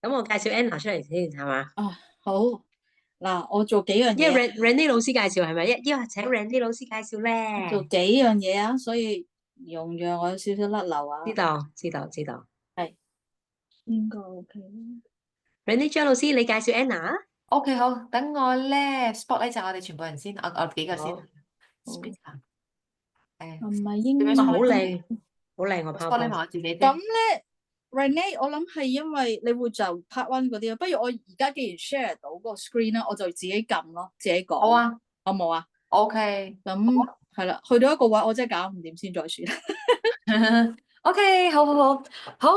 咁我介紹 Anna 出嚟先，係嘛？啊，好嗱，我做幾樣因為 嘢，Randy 老師介紹係咪？一請 Randy 老師介紹咧。我做幾樣嘢啊，所以容讓我有少少甩漏啊。知道，知道，知道。係應該 OK 啦。Randy 張老師，你介紹 Anna。OK，好，等我咧 spotlight 就我哋全部人先，我幾個先。好，Speaker，唔係點應哇，樣 spotlight 先？好靚，好靚個 spotlight 埋 PowerPoint。我自己咁先。咧，Renee，我諗係因為你會就 part one 嗰啲啊，不如我而家既然 share 到個 screen 啦，我就自己撳咯，自己講，好啊好冇啊？ ，OK，咁係啦，去到一個位，我真係搞唔掂先再算。OK，好好好，好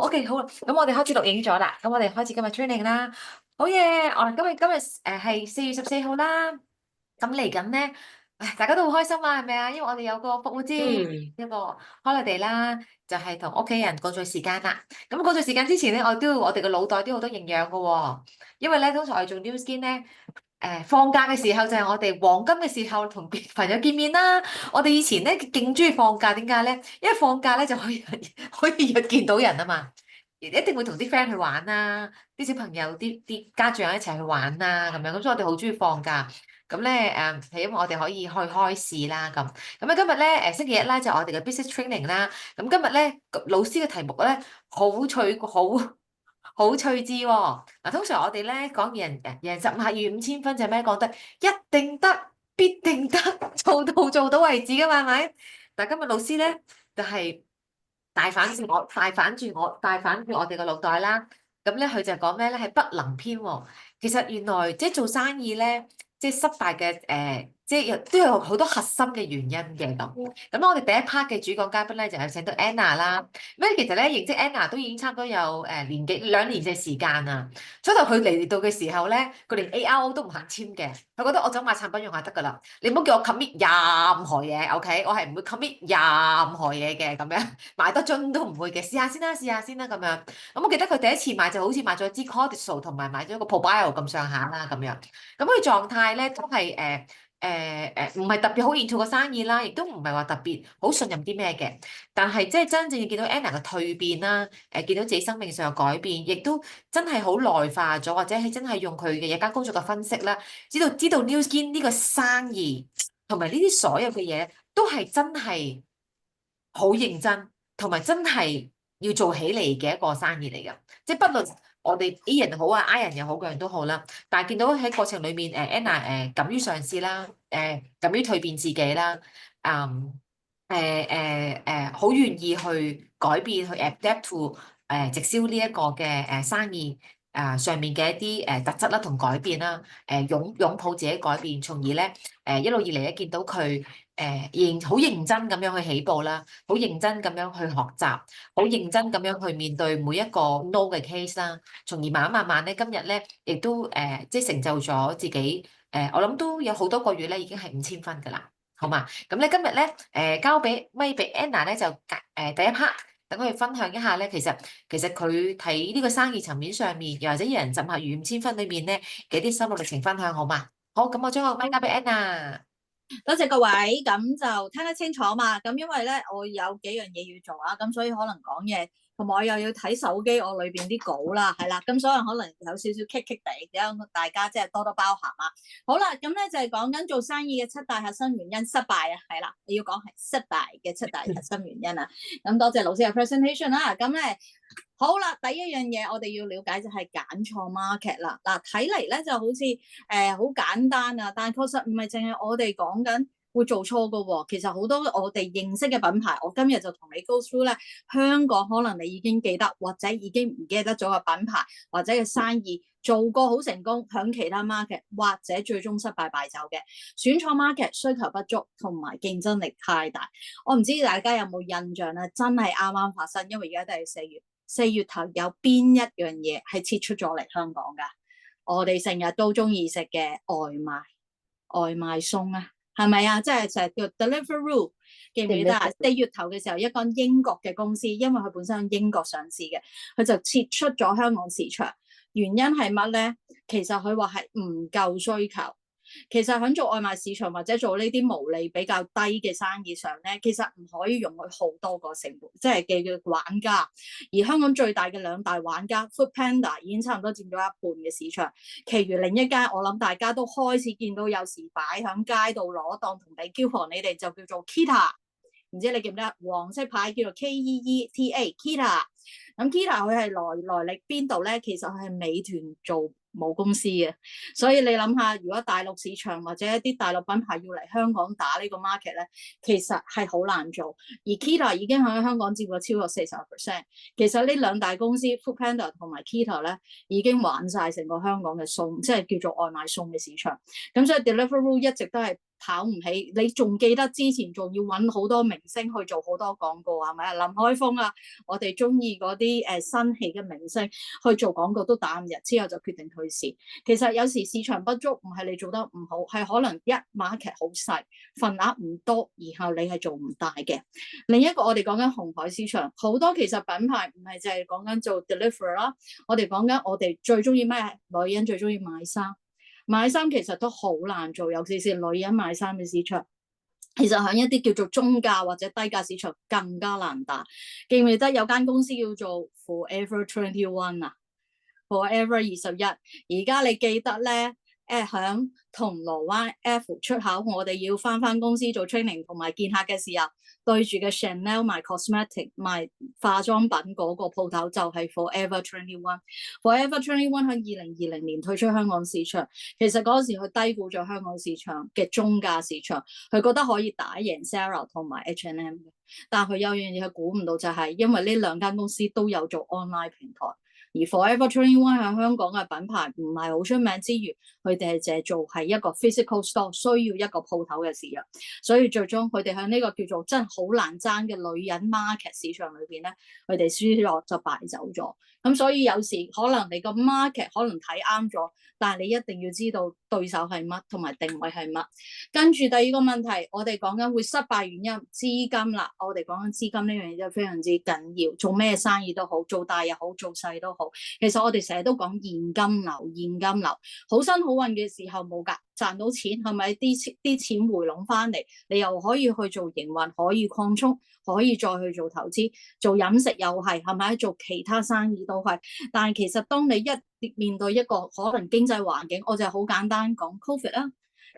，OK，好啦，咁我哋開始錄影咗啦，咁我哋開始今日 training 啦，好嘢，我今日係4月14號啦，咁嚟緊咧，大家都好開心啊，係咪啊？因為我哋有個復活節，嗯一個 holiday 啦，就係同屋企人過聚時間啦。咁過聚時間之前咧，我哋個腦袋都好多營養噶喎，因為咧通常我哋做 New Skin 咧。放假嘅時候就係我哋黃金嘅時候，同朋友見面啦。我哋以前咧勁中意放假，點解咧？因為放假咧就可以約見到人啊嘛，一定會同啲 friend 去玩啦，啲小朋友啲家長一齊去玩啦，咁樣咁，所以我哋好中意放假。咁咧係因為我哋可以去開市啦，咁今日咧星期一啦，就係我哋嘅 business training 啦。咁今日咧老師嘅題目咧好趣致喎！嗱，通常我哋咧講人十五下語5000分就係咩講得一定得，必定得，做到為止噶嘛，係咪？但係今日老師咧就係大反轉我哋個腦袋啦。咁咧佢就講咩咧？係不能偏喎。其實原來即係做生意咧，即係失敗嘅即係都有好多核心嘅原因嘅咁。咁我哋第一 part 嘅主講嘉賓咧就係請到 Anna 啦。咁其實咧認識 Anna 都已經差唔多有2年嘅時間啦。初頭佢嚟到嘅時候咧，佢連 ARO 都唔肯簽嘅，佢覺得我走買產品用下得㗎啦。你唔好叫我 commit 任何嘢，OK？我係唔會 commit 任何嘢嘅咁樣，買多樽都唔會嘅，試下先啦，試下先啦咁樣。咁我記得佢第一次買就好似買咗支 Cortisol 同埋買咗個 Probio 咁上下啦咁樣。咁佢狀態咧都係唔係特別好 into 個生意啦，亦都唔係話特別好信任啲咩嘅。但係即係真正見到 Anna 嘅蛻變啦，見到自己生命上嘅改變，亦都真係好內化咗，或者係真係用佢嘅日間工作嘅分析啦，知道 New Skin 呢個生意同埋呢啲所有嘅嘢都係真係好認真，同埋真係要做起嚟嘅一個生意嚟嘅。即係不論我哋 A 人好啊，I 人又好，個人都好啦。但係見到喺過程裡面，Anna 敢於嘗試啦，敢於蛻變自己啦，好願意去改變，去 adapt to 直銷呢一個嘅生意上面嘅一啲特質啦同改變啦，擁抱自己改變，從而咧一路以嚟咧見到佢好認真咁樣去起步啦，好認真咁樣去學習，好認真咁樣去面對每一個 no 嘅 case 啦，從而慢慢咧今日咧亦都即係成就咗自己我諗都有好多個月咧已經係5000分㗎啦。好嘛？咁咧今日咧，交俾咪俾 Anna 咧就第一 part，等佢分享一下咧，其實佢睇呢個生意層面上面，又或者一人浸下魚5000分裏面咧嘅啲心路歷程分享，好嘛？好，咁我將個咪交俾 Anna。多謝各位，咁就聽得清楚嘛。咁因為咧，我有幾樣嘢要做啊，咁所以可能講嘢，同埋我又要睇手機我裏邊啲稿啦，係啦，咁所以可能有少少棘棘地，咁大家即係多多包涵啊。好啦，咁咧就係講緊做生意嘅7大核心原因，失敗啊，係啦，你要講係失敗嘅7大核心原因啊。咁多謝老師嘅 presentation 啦。咁咧好啦，第一樣嘢我哋要了解就係揀錯 market 啦。嗱，睇嚟咧就好似好簡單啊，但係確實唔係淨係我哋講緊會做錯噶喎。其實好多我哋認識嘅品牌，我今日就同你 go through 咧。香港可能你已經記得，或者已經唔記得咗嘅品牌或者嘅生意做過好成功，響其他 market 或者最終失敗敗走嘅，選錯 market 需求不足同埋競爭力太大。我唔知大家有冇印象咧？真係啱啱發生，因為而家都係4月頭，有邊一樣嘢係撤出咗嚟香港噶？我哋成日都中意食嘅外賣餸啊，係咪啊？即係成日叫 Deliveroo， 記唔記得啊？4月頭嘅時候，一間英國嘅公司，因為佢本身喺英國上市嘅，佢就撤出咗香港市場。原因係乜咧？其實佢話係唔夠需求。其實喺做外賣市場或者做呢啲毛利比較低嘅生意上咧，其實唔可以容許好多個成本，即係嘅玩家。而香港最大嘅兩大玩家 Foodpanda 已經差唔多佔咗一半嘅市場，其餘另一間我諗大家都開始見到有時擺喺街度攞檔同俾 coupon，你哋就叫做 Kita。唔知你記唔記得黃色牌叫做 KEETA Kita。咁 Kita 佢係來歷邊度咧？其實佢係美團做母公司嘅，所以你諗下，如果大陸市場或者一啲大陸品牌要嚟香港打呢個 market 咧，其實係好難做。而 Kita 已經喺香港佔過超過40%。其實呢兩大公司 Foodpanda 同埋 Kita 咧，已經玩晒成個香港嘅餸，即係叫做外賣餸嘅市場。咁所以 Deliveroo 一直都係跑唔起。你仲記得之前仲要揾好多明星去做好多廣告係咪啊？林海峰啊，我哋中意嗰啲新起嘅明星去做廣告都打唔入，之後就決定退市。其實有時市場不足唔係你做得唔好，係可能一 market 好細，份額唔多，然後你係做唔大嘅。另一個我哋講緊紅海市場，好多其實品牌唔係淨係講緊做 deliver 啦，我哋講緊我哋最中意咩？女人最中意買衫。買衫其實都好難做，尤其是女人買衫嘅市場，其實喺一啲叫做中價或者低價市場更加難打。記唔記得有間公司叫做 Forever 21啊 ？Forever 21，而家你記得咧？響銅鑼灣 F 出口，我哋要翻公司做 training 同埋見客嘅時候，對住嘅 Chanel 賣 cosmetic 賣化妝品嗰個鋪頭就係 Forever 21。Forever 21喺2020年退出香港市場，其實嗰時佢低估咗香港市場嘅中價市場，佢覺得可以打贏 Zara 同埋 H&M 嘅，但佢有樣嘢佢估唔到就係，因為呢兩間公司都有做 online 平台。而 Forever 21喺香港嘅品牌唔係好出名之餘，佢哋係淨係做係一個 physical store， 需要一個鋪頭嘅市場，所以最終佢哋喺呢個叫做真係好難爭嘅女人 market 市場裏邊咧，佢哋輸咗就敗走咗。咁所以有時可能你個 market 可能睇啱咗，但係你一定要知道對手係乜同埋定位係乜。跟住第二個問題，我哋講緊會失敗原因，資金啦。我哋講緊資金呢樣嘢真係非常之緊要，做咩生意都好，做大又好，做細都好。其實我哋成日都講現金流，現金流好新好運嘅時候冇㗎，賺到錢係咪啲錢回籠翻嚟，你又可以去做營運，可以擴充，可以再去做投資，做飲食又係咪？做其他生意都係。但係其實當你一面對一個可能經濟環境，我就好簡單講 Covid 啦，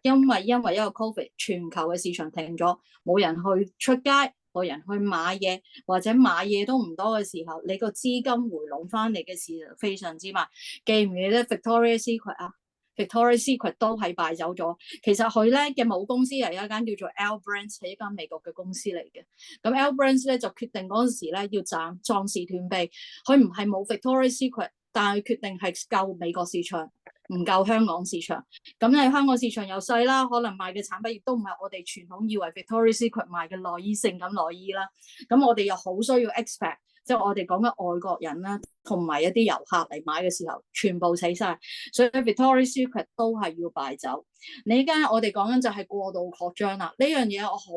因為一個 Covid 全球嘅市場停咗，冇人去出街，冇人去買嘢，或者買嘢都唔多嘅時候，你個資金回籠翻嚟嘅時候非常之慢。記唔記得 Victoria's Secret 啊？Victoria's Secret 都係敗走咗。其實佢咧嘅母公司係一間叫做 L Brands， 係一間美國嘅公司嚟嘅。咁 L Brands 咧就決定嗰陣時咧要壯士斷臂，佢唔係冇 Victoria's Secret， 但係決定係救美國市場，唔救香港市場。咁喺香港市場又細啦，可能賣嘅產品亦都唔係我哋傳統以為 Victoria's Secret 賣嘅內衣、性感內衣啦。咁我哋又好需要 expect。即係我哋講緊外國人啦，同埋一啲遊客嚟買嘅時候，全部死晒，所以 Victoria's Secret 都係要敗走。你而家我哋講緊就係過度擴張啦，呢樣嘢我好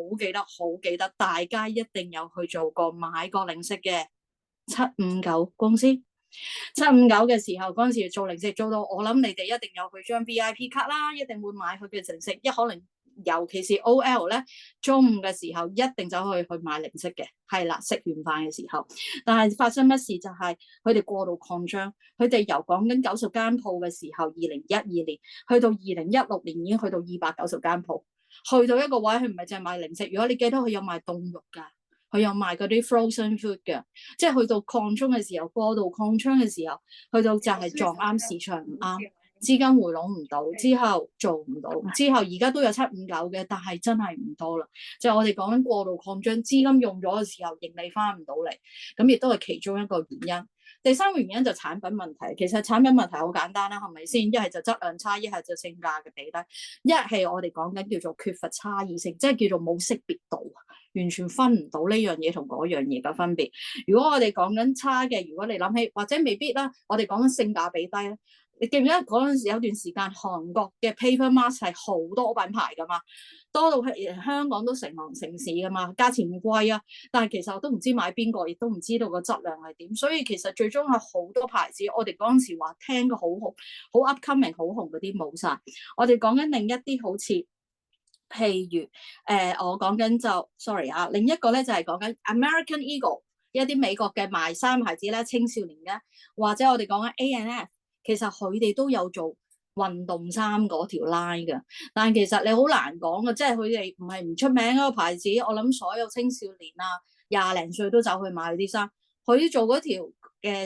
記得，大家一定有去做過買過零食嘅759公司。759嘅時候嗰陣時做零食做到，我諗你哋一定有去張 VIP 卡啦，一定會買佢嘅零食，可能。尤其是 OL 咧，中午嘅時候一定走去買零食嘅，係啦，食完飯嘅時候。但係發生乜事就係佢哋過度擴張，佢哋由講緊90間鋪嘅時候，2012年去到2016年已經去到290間鋪，去到一個位佢唔係淨係賣零食，如果你記得佢有賣凍肉㗎，佢有賣嗰啲 frozen food 嘅，即係去到擴張嘅時候，過度擴張嘅時候，去到就係撞啱市場唔啱。資金回籠唔到，之後做唔到，之後而家都有759嘅，但係真係唔多啦。就係我哋講緊過度擴張，資金用咗嘅時候，盈利翻唔到嚟，咁亦都係其中一個原因。第三個原因就產品問題，其實產品問題好簡單啦，係咪先？一係就質量差，一係就性價嘅比低，一係我哋講緊叫做缺乏差異性，即係叫做冇識別度，完全分唔到呢樣嘢同嗰樣嘢嘅分別。如果我哋講緊差嘅，如果你諗起或者未必啦，我哋講緊性價比低咧。你記唔記得嗰陣時有段時間韓國嘅 paper mask 係好多品牌噶嘛，多到係香港都成行成市噶嘛，價錢唔貴啊，但係其實我都唔知買邊個，亦都唔知道個質量係點，所以其實最終係好多牌子，我哋嗰陣時話聽過好紅、好 upcoming、好紅嗰啲冇晒，我哋講緊另一啲好似。譬如我講緊就 sorry 啊，另一個咧就係講緊 American Eagle 一啲美國嘅賣衫牌子咧，青少年嘅，或者我哋講緊 A&F， 其實佢哋都有做運動衫嗰條 line 嘅，但係其實你好難講嘅，即係佢哋唔係唔出名嗰個牌子，我諗所有青少年啊廿零歲都走去買啲衫，佢做嗰條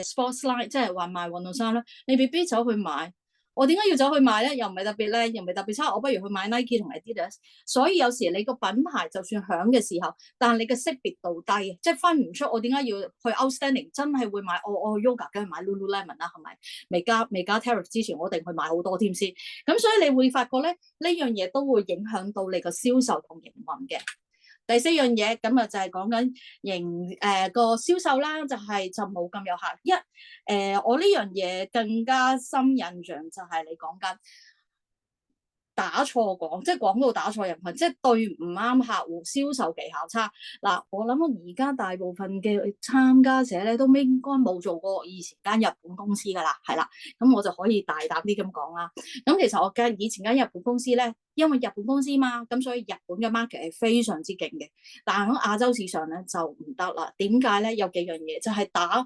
sports line， 即係話賣運動衫咧，你未必走去買。我點解要走去買咧？又唔係特別靚，又唔係特別差，我不如去買 Nike 同 Adidas。所以有時你個品牌就算響嘅時候，但係你嘅識別度低，即係分唔出我點解要去 outstanding。真係會買我去 Yoga 梗係買 Lululemon 啦，係咪？未加 tariff 之前，我一定去買好多添先。咁所以你會發覺咧，呢樣嘢都會影響到你個銷售同營運嘅。第四樣嘢咁啊，就係講緊個銷售啦，就冇咁有效。我呢樣嘢更加深印象就係你講緊打錯廣，即係廣告打錯人群，即係對唔啱客戶，銷售技巧差。嗱，我諗而家大部分嘅參加者咧，都應該冇做過以前間日本公司噶啦，係啦。咁我就可以大膽啲咁講啦。咁其實我以前間日本公司咧，因為日本公司嘛，咁所以日本嘅 market 係非常之勁嘅。但係喺亞洲市場咧就唔得啦。點解咧？有幾樣嘢就係打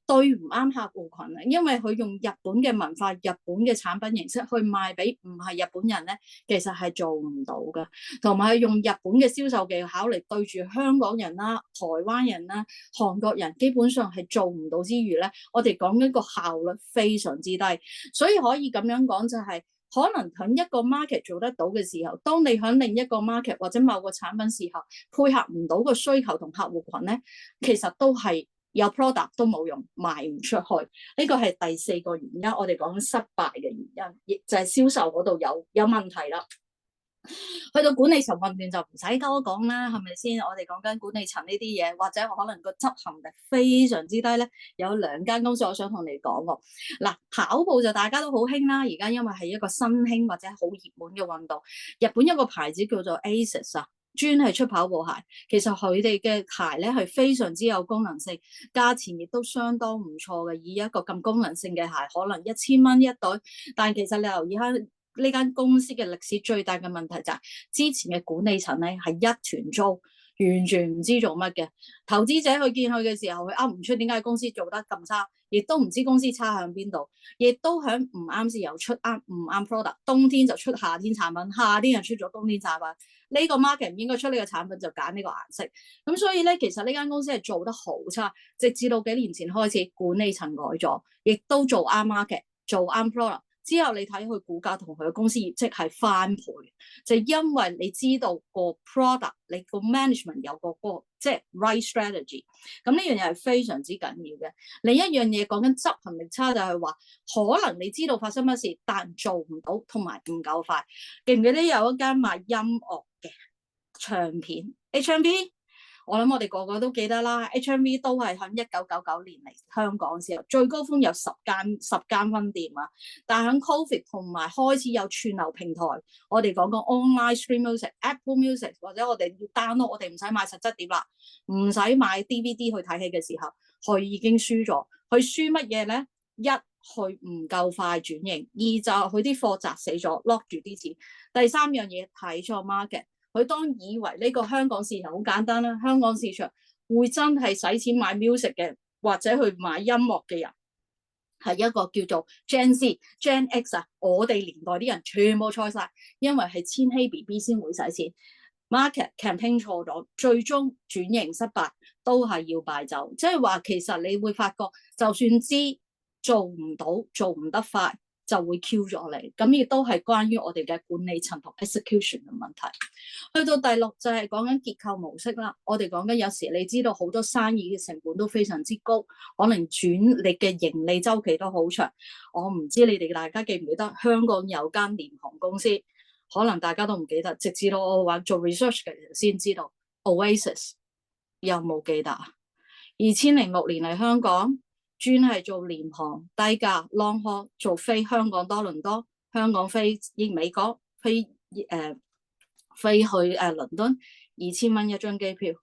對唔啱客戶群啊，因為佢用日本嘅文化、日本嘅產品形式去賣俾唔係日本人咧，其實係做唔到㗎。同埋用日本嘅銷售技巧嚟對住香港人啦、台灣人啦、韓國人，基本上係做唔到之餘咧，我哋講緊個效率非常之低。所以可以咁樣講就係，可能喺一個 market 做得到嘅時候，當你喺另一個 market 或者某個產品時候配合唔到個需求同客戶群咧，其實都係有 product 都冇用，賣唔出去。呢個係第四個原因，我哋講失敗嘅原因，亦就係銷售嗰度有問題啦。去到管理層混亂就唔使多講啦，係咪先？我哋講緊管理層呢啲嘢，或者可能個執行力非常之低咧。有兩間公司我想同你講喎。嗱，跑步就大家都好興啦，而家因為係一個新興或者好熱門嘅運動。日本一個牌子叫做 ASICS 啊，專係出跑步鞋。其實佢哋嘅鞋咧係非常之有功能性，價錢亦都相當唔錯嘅。以一個咁功能性嘅鞋，可能1000蚊一對，但係其實你留意下。呢間公司嘅歷史最大嘅問題就係之前嘅管理層咧係一團糟，完全唔知做乜嘅。投資者去見佢嘅時候，佢噏唔出點解公司做得咁差，亦都唔知公司差向邊度，亦都響唔啱時又出啱唔啱 product。冬天就出夏天產品，夏天又出咗冬天產品。呢個 market 唔應該出呢個產品，就揀呢個顏色。咁所以咧，其實呢間公司係做得好差，直至到幾年前開始管理層改咗，亦都做啱 market，做啱 product。之後你睇佢股價同佢嘅公司業績係翻倍，就因為你知道個 product， 你個 management 有個即係 right strategy。咁呢樣嘢係非常之緊要嘅。另一樣嘢講緊執行力差，就係話可能你知道發生乜事，但做唔到同埋唔夠快。記唔記得有一間賣音樂嘅唱片 HMV？我諗我哋個個都記得啦 ，HMV 都係喺1999年嚟香港嘅時候，最高峰有10間分店啊。但係喺 Covid 同埋開始有串流平台，我哋講講 online stream music、Apple Music 或者我哋要 download，我哋唔使買實質碟啦，唔使買 DVD 去睇戲嘅時候，佢已經輸咗。佢輸乜嘢咧？一，佢唔夠快轉型；二就佢啲貨砸死咗，lock 住啲錢；第三樣嘢睇錯 market。佢當以為呢個香港市場好簡單啦，香港市場會真係使錢買 music 嘅，或者去買音樂嘅人，係一個叫做 Gen Z、Gen X 啊，我哋年代啲人全部錯晒，因為係千禧 BB 先會使錢 ，market campaign 錯咗，最終轉型失敗，都係要敗走。即係話其實你會發覺，就算知做唔到，做唔得快，就會 Q 咗你，咁亦都係關於我哋嘅管理層同 execution 嘅問題。去到第6就係講緊結構模式啦。我哋講緊有時你知道好多生意嘅成本都非常之高，可能轉你嘅盈利周期都好長。我唔知你哋大家記唔記得香港有間廉航公司，可能大家都唔記得，直至到我話做 research 嘅時候先知道 Oasis， 有冇記得啊？2006年嚟香港。專係做廉航低價 long haul， 做飛香港多倫多，香港飛美國，飛去倫敦，2000蚊一張機票，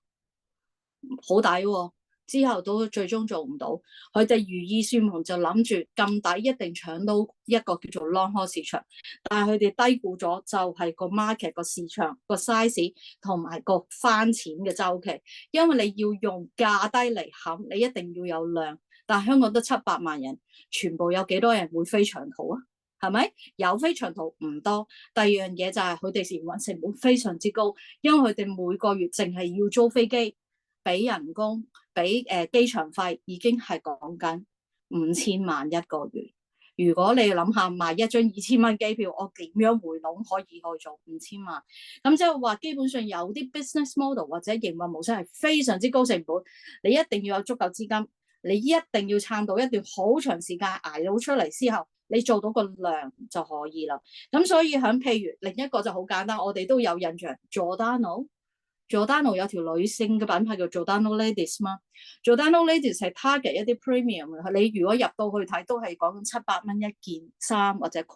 好抵喎。之後都最終做唔到，佢哋如意算盤就諗住咁抵一定搶到一個叫做 long haul 市場，但係佢哋低估咗就係個 market 個市場個 size 同埋個翻錢嘅周期，因為你要用價低嚟冚，你一定要有量，但係香港得700萬人，全部有幾多人會飛長途啊？係咪有飛長途唔多？第二樣嘢就係佢哋營運成本非常之高，因為佢哋每個月淨係要租飛機、俾人工、俾機場費，已經係講緊5000萬一個月。如果你諗下賣一張2000蚊機票，我點樣回籠可以去做5000萬？咁即係話基本上有啲 business model 或者營運模式係非常之高成本，你一定要有足夠資金，你一定要撐到一段好長時間捱到出嚟之後，你做到個量就可以啦。咁所以響譬如另一個就好簡單，我哋都有印象 Giordano 有條女性嘅品牌叫 Giordano Ladies 嘛。Giordano Ladies 係 target 一啲 premium 嘅，你如果入到去睇都係講緊700蚊一件衫或者裙，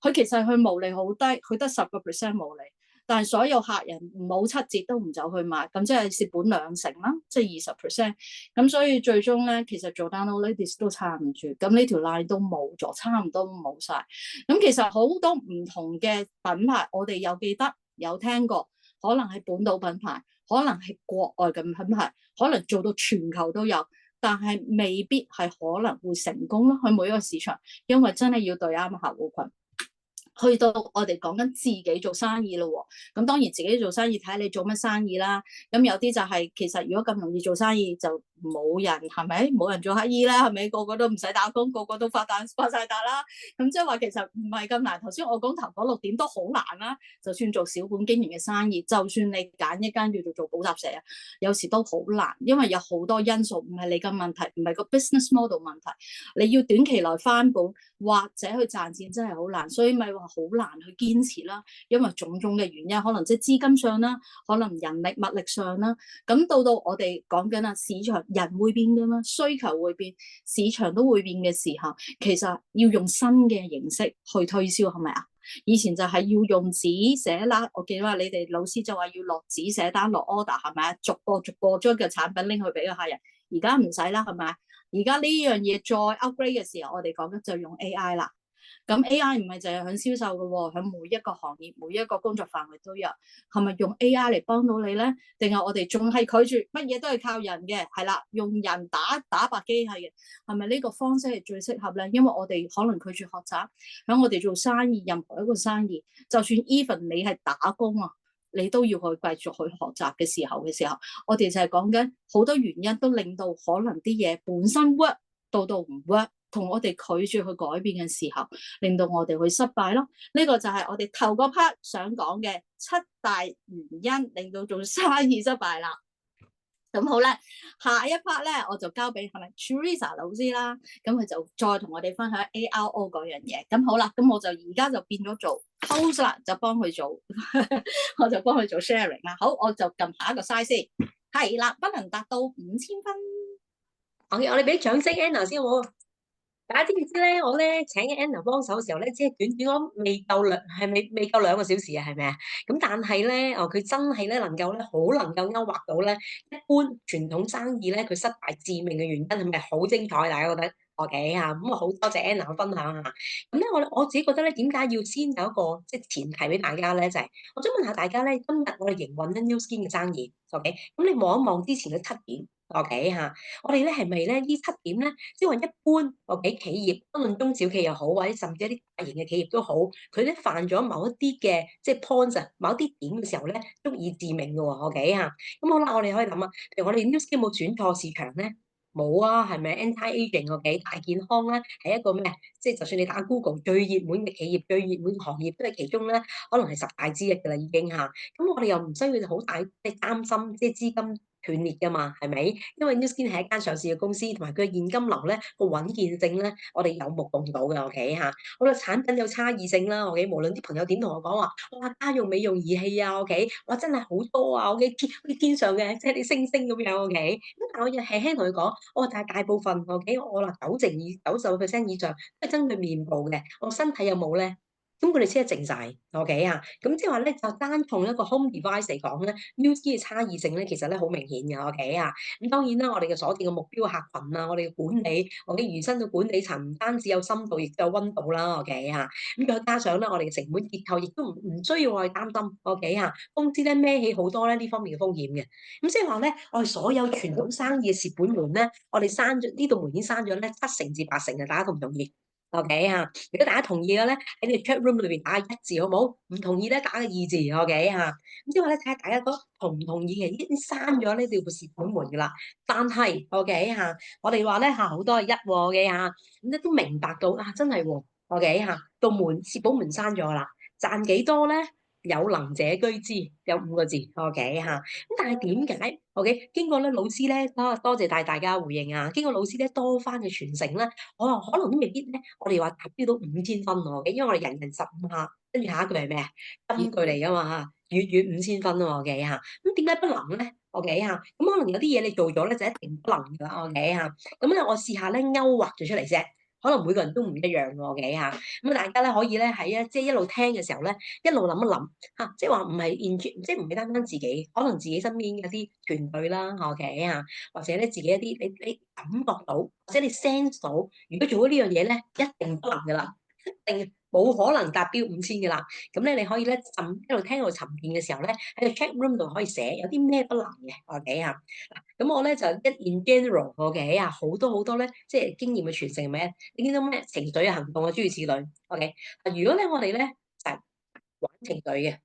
佢其實佢毛利好低，佢得10% 毛利，但係所有客人冇7折都唔走去買，咁即係蝕本20%啦，即係20%。咁所以最終咧，其實 Giordano Ladies 都撐唔住，咁呢條 line 都冇咗，差唔多冇晒。咁其實好多唔同嘅品牌，我哋有記得有聽過。可能係本土品牌，可能係國外嘅品牌，可能做到全球都有，但係未必係可能會成功咯。去每一個市場，因為真係要對啱客戶群。去到我哋講緊自己做生意咯喎，咁當然自己做生意睇下你做乜生意啦。咁有啲就係其實如果咁容易做生意就冇人係咪？冇人做乞衣啦，係咪？個個都唔使打工，個個都發晒達啦。咁即係話其實唔係咁難。頭先我講頭嗰6點都好難啦。就算做小本經營嘅生意，就算你揀一間叫做補習社啊，有時都好難，因為有好多因素，唔係你嘅問題，唔係個 business model 問題，你要短期內翻本或者去賺錢真係好難，所以咪話好難去堅持啦，因為種種嘅原因，可能即係資金上啦，可能人力物力上啦，咁到我哋講緊啊，市場人會變噶嘛，需求會變，市場都會變嘅時候，其實要用新嘅形式去推銷，係咪啊？以前就係要用紙寫啦，我記得話你哋老師就話要落紙寫單落 order， 係咪啊？逐個將個產品拎去俾個客人，而家唔使啦，係咪啊？而家呢樣嘢再 upgrade 嘅時候，我哋講緊就用 AI 啦。咁 AI 唔係淨係響銷售嘅喎，響每一個行業、每一個工作範圍都有。係咪用 AI 嚟幫到你咧？定係我哋仲係拒絕乜嘢都係靠人嘅？係啦，用人打白機器嘅，係咪呢個方式係最適合咧？因為我哋可能拒絕學習，響我哋做生意，任何一個生意，就算 even 你係打工啊，你都要去繼續去學習嘅時候，我哋就係講緊好多原因都令到可能啲嘢本身 work 到唔 work。同我哋拒絕去改變嘅時候，令到我哋去失敗咯。呢個就係我哋頭個 part 想講嘅7大原因，令到做生意失敗啦。咁好咧，下一 part 咧，我就交俾係咪 Teresa 老師啦。咁佢就再同我哋分享 ARO 嗰樣嘢。咁好啦，咁我就而家就變咗做 host 啦，就幫佢做，我就幫佢做 sharing 啦。好，我就撳下一個 size 先。係啦，不能達到5000分。OK，我哋俾掌聲 Anna 先好。大家知唔知咧？我咧請 Anna 幫手嘅時候咧，即係短我未夠未夠2個小時啊？係咪啊？咁但係咧，佢真係咧能夠咧好能夠勾畫到咧一般傳統生意咧佢失敗致命嘅原因係咪好精彩？大家覺得 OK 啊？咁啊好多謝 Anna 分享下。咁咧我自己覺得咧，點解要先有一個即係前提俾大家咧？就係我想問下大家咧，今日我哋營運緊 New Skin 嘅生意 OK？咁你望一望之前嘅7點。OK 嚇，我哋咧係咪咧呢7點咧，即係話一般OK企業，不論中小企又好，或者甚至一啲大型嘅企業都好，佢咧犯咗某一啲嘅即係 points 啊，某一啲點嘅時候咧，足以致命嘅喎。OK 嚇，咁好啦，我哋可以諗啊，譬如我哋 New Skin 有冇選錯市場咧？冇啊，係咪 anti-aging OK 大健康咧係一個咩？即係就算你打 Google 最熱門嘅企業、最熱門嘅行業都係其中咧，可能係10大之一嘅啦已經嚇。咁我哋又唔需要好大即係擔心即係資金斷裂㗎嘛，係咪？因為 New Skin 係一間上市嘅公司，同埋佢嘅現金流咧個穩健性咧，我哋有目共睹嘅，OK 嚇。好啦，產品有差異性啦，OK。無論啲朋友點同我講話，哇，家用美容儀器啊，OK，哇，真係好多啊，OK，好似天上嘅即係啲星星咁樣，OK。咁但係我又輕輕同佢講，我話但係大部分，OK，我話90% 以上都係針對面部嘅，我身體有冇咧？咁佢哋先係靜晒，OK 啊？咁即係話咧，就單從一個 home device 嚟講咧，New Skin 嘅差異性咧，其實咧好明顯嘅，OK 啊？咁當然啦，我哋嘅鎖定嘅目標客群啊，我哋嘅管理，我哋餘生嘅管理層唔單止有深度，亦都有溫度啦，OK 啊？咁再加上咧，我哋嘅成本結構亦都唔需要我哋擔心，OK 啊？公司咧孭起好多咧呢方面嘅風險嘅。咁即係話咧，我哋所有傳統生意嘅蝕本門咧，我哋閂咗呢度門已經閂咗咧7成至8成嘅，大家同唔同意？OK 嚇，如果大家同意嘅咧，喺你 chat room 裏邊打1字好冇？唔同意咧打個2字，OK 嚇。咁即係話咧，睇下大家同唔同意嘅，已經刪咗呢條蝕本門噶啦。但係 OK 嚇，我哋話咧嚇好多係1嘅嚇，咁咧都明白到啊，真係喎 OK 嚇，道門蝕本門刪咗啦，賺幾多咧？有能者居之，有5個字 OK 嚇。咁但係點解 OK？經過咧老師咧多謝大家回應啊，經過老師咧多番嘅傳承咧。我話可能都未必咧，我哋話達標到5000分喎，因為我哋人人15下，跟住下一句係咩啊？金句嚟㗎嘛嚇，月月5000分啊，OK 嚇。咁點解不能咧？OK 嚇。咁可能有啲嘢你做咗咧，就一定不能㗎啦，OK 嚇。咁咧我試下咧勾畫咗出嚟啫，可能每個人都唔一樣喎，OK 嚇。咁大家咧可以咧喺即係一路聽嘅時候咧，一路諗一諗嚇，即係話唔係即係唔係單單自己，可能自己身邊嘅啲團隊啦，OK 嚇。或者咧自己一啲你感覺到，或者你 sense 到，如果做咗呢樣嘢咧，一定不能噶啦，一定冇可能達標5000噶啦。咁咧你可以咧一路聽一路沉澱嘅時候咧，喺個 chat room 度可以寫有啲咩不能嘅，OK 啊？咁我咧就in general，OK 啊，好多咧，即係經驗嘅傳承咩？你見到咩情緒行動啊，諸如此類，OK。如果咧我哋咧就係玩情緒嘅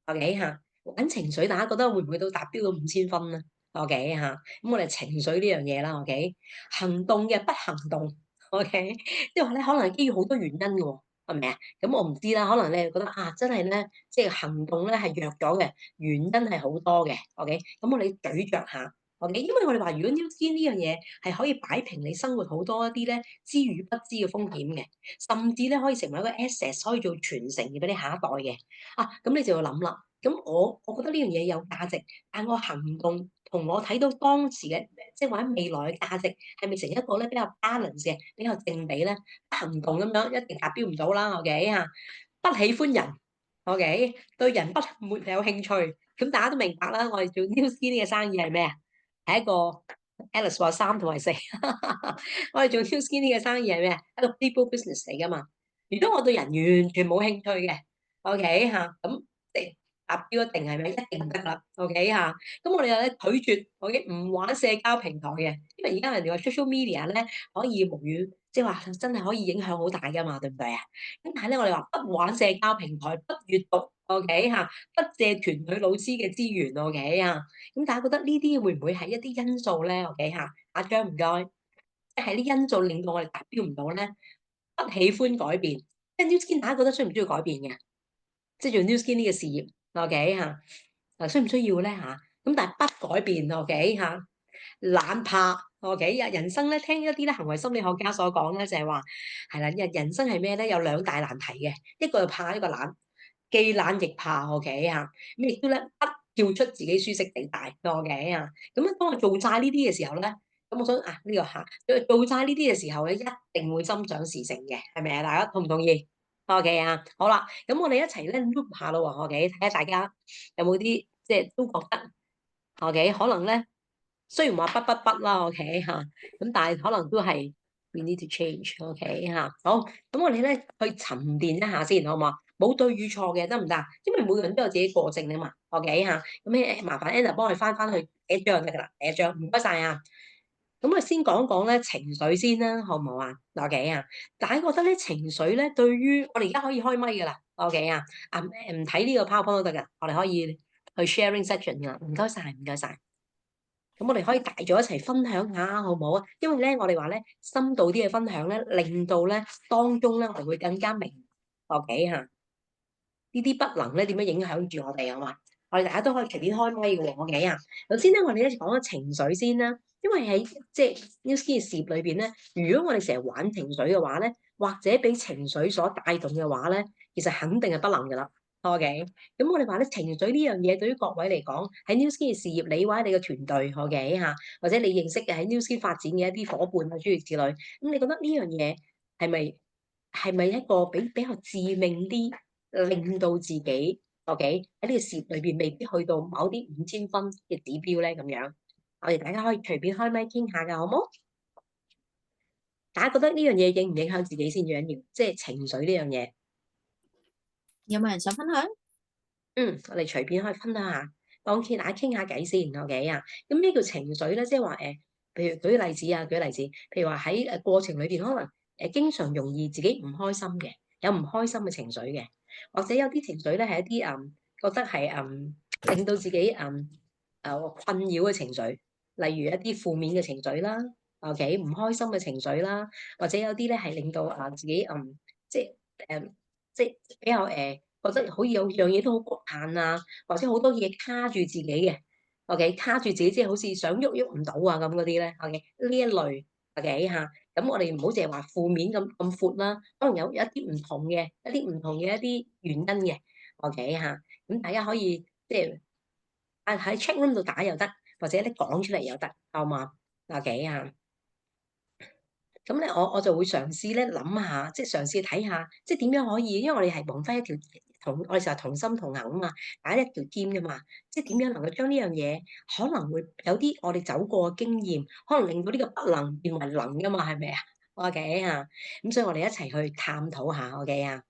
，OK 嚇，玩情緒，大家覺得會唔會到達標到5000分咧？OK 嚇，咁我哋情緒呢樣嘢啦，OK，行動嘅不行動，OK，即係話咧，可能係基於好多原因嘅喎，係咪啊？咁我唔知啦，可能你係覺得啊，真係咧，即係行動咧係弱咗嘅，原因係好多嘅，OK，咁我哋咀嚼下，OK，因為我哋話如果 New Skin 呢樣嘢係可以擺平你生活好多一啲咧知與不知嘅風險嘅，甚至咧可以成為一個 asset，可以做傳承嘅俾你下一代嘅。啊，咁你就要諗啦。咁我覺得呢樣嘢有價值，但我行動同我睇到當時嘅，即係或者未來嘅價值係咪成一個咧比較 balance 嘅、比較正比咧？行動咁樣一定達標唔到啦，OK 嚇。不喜歡人，OK，對人沒有興趣。咁大家都明白啦，我哋做 New Skin 呢個生意係咩啊？係一個 Alice 話3同埋4，我哋做 New Skin 呢個生意係咩啊？一個 people business 嚟㗎嘛。如果我對人完全冇興趣嘅，OK 嚇，咁即達標一定係咪一定得啦？OK 嚇，咁我哋又咧拒絕，OK 唔玩社交平台嘅，因為而家人哋話 social media 咧可以無語，即係話真係可以影響好大噶嘛，對唔對啊？咁但係咧，我哋話不玩社交平台，不閱讀，OK 嚇，不借團隊老師嘅資源，OK 啊，咁大家覺得呢啲會唔會係一啲因素咧？OK 嚇，阿張唔該，即係啲因素令到我哋達標唔到咧？不喜歡改變，即係 New Skin，大家覺得需唔需要改變嘅？即係做 New Skin 呢個事業，OK 嚇，需唔需要咧嚇？咁但係不改變，OK 嚇，懶怕，OK。人生咧，聽一啲咧行為心理學家所講咧，就係話係啦，人生係咩咧？有2大難題嘅，一個就怕，一個懶，既懶亦怕，OK 嚇。咁亦都咧不跳出自己舒適地帶，OK 嚇。咁啊，當我做晒呢啲嘅時候咧，咁我想啊呢個嚇，做晒呢啲嘅時候咧，一定會心想事成嘅，係咪啊？大家同唔同意？OK 啊，好啦，咁我哋一齊咧 loop 下咯喎，OK，睇下大家有冇啲即係都覺得 OK，可能咧雖然話不啦，OK 嚇，咁但係可能都係 we need to change，OK 嚇，好，咁我哋咧去沉澱一下先，好唔好啊？冇對與錯嘅，得唔得？因為每個人都有自己個性啊嘛，OK 嚇，咁咧麻煩 Anna 幫我哋翻去第1章就得㗎啦，第1章，唔該晒啊！咁我先講講咧情緒先啦，好唔好啊？OK 啊，大家覺得咧情緒咧對於我哋而家可以開咪㗎啦，OK 啊，唔睇呢個 PowerPoint 都得㗎，我哋可以去 sharing section 㗎，唔該晒，唔該晒。咁我哋可以大咗一齊分享下，好唔好啊？因為咧我哋話咧深度啲嘅分享咧，令到咧當中咧我哋會更加明，OK 嚇，呢啲不能咧點樣影響住我哋，好嘛我哋大家都可以隨便開咪嘅喎，OK 啊？首先咧，我哋咧講咗情緒先啦，因為喺即係 New Skin 嘅事業裏邊咧，如果我哋成日玩情緒嘅話咧，或者俾情緒所帶動嘅話咧，其實肯定係不能噶啦。OK，咁我哋話咧情緒呢樣嘢對於各位嚟講，喺 New Skin 嘅事業，你或者你嘅團隊，OK 嚇，或者你認識嘅喺 New Skin 發展嘅一啲伙伴啊諸如此類，咁你覺得呢樣嘢係咪一個比較致命啲，令到自己 OK 喺呢個事業裏邊未必去到某啲5000分嘅指標咧？咁樣，我哋大家可以隨便開咪傾下㗎，好冇？大家覺得呢樣嘢影唔影響自己先最緊要，即係情緒呢樣嘢。有冇人想分享？我哋隨便可以分享下，當大家傾下偈先，OK 啊？咁咩叫情緒咧？即係話譬如舉例子啊，舉例子，譬如話喺過程裏邊，可能經常容易自己唔開心嘅，有唔開心嘅情緒嘅，或者有啲情緒咧係一啲覺得係令到自己困擾嘅情緒，例如一啲負面嘅情緒啦，OK 唔開心嘅情緒啦，或者有啲咧係令到自己即係即係比較覺得好似有樣嘢都好局限啊，或者好多嘢卡住自己嘅，OK 卡住自己，即係好似想喐唔到啊咁嗰啲咧，OK 呢一類 OK 嚇，咁我哋唔好淨係話負面咁闊啦，可能有一啲唔同嘅一啲原因嘅，OK 嚇，咁大家可以即係喺 chat room 度打又得，或者你講出嚟又得，好嘛？OK 嚇。咁咧，我就會嘗試咧諗下，即係嘗試睇下，即係點樣可以，因為我哋係黃飛一條我哋成日同心同行啊嘛，打一條 team 噶嘛，即係點樣能夠將呢樣嘢可能會有啲我哋走過嘅經驗，可能令到呢個不能變為能噶嘛，係咪啊？OK 啊，咁所以我哋一齊去探討下，OK 啊。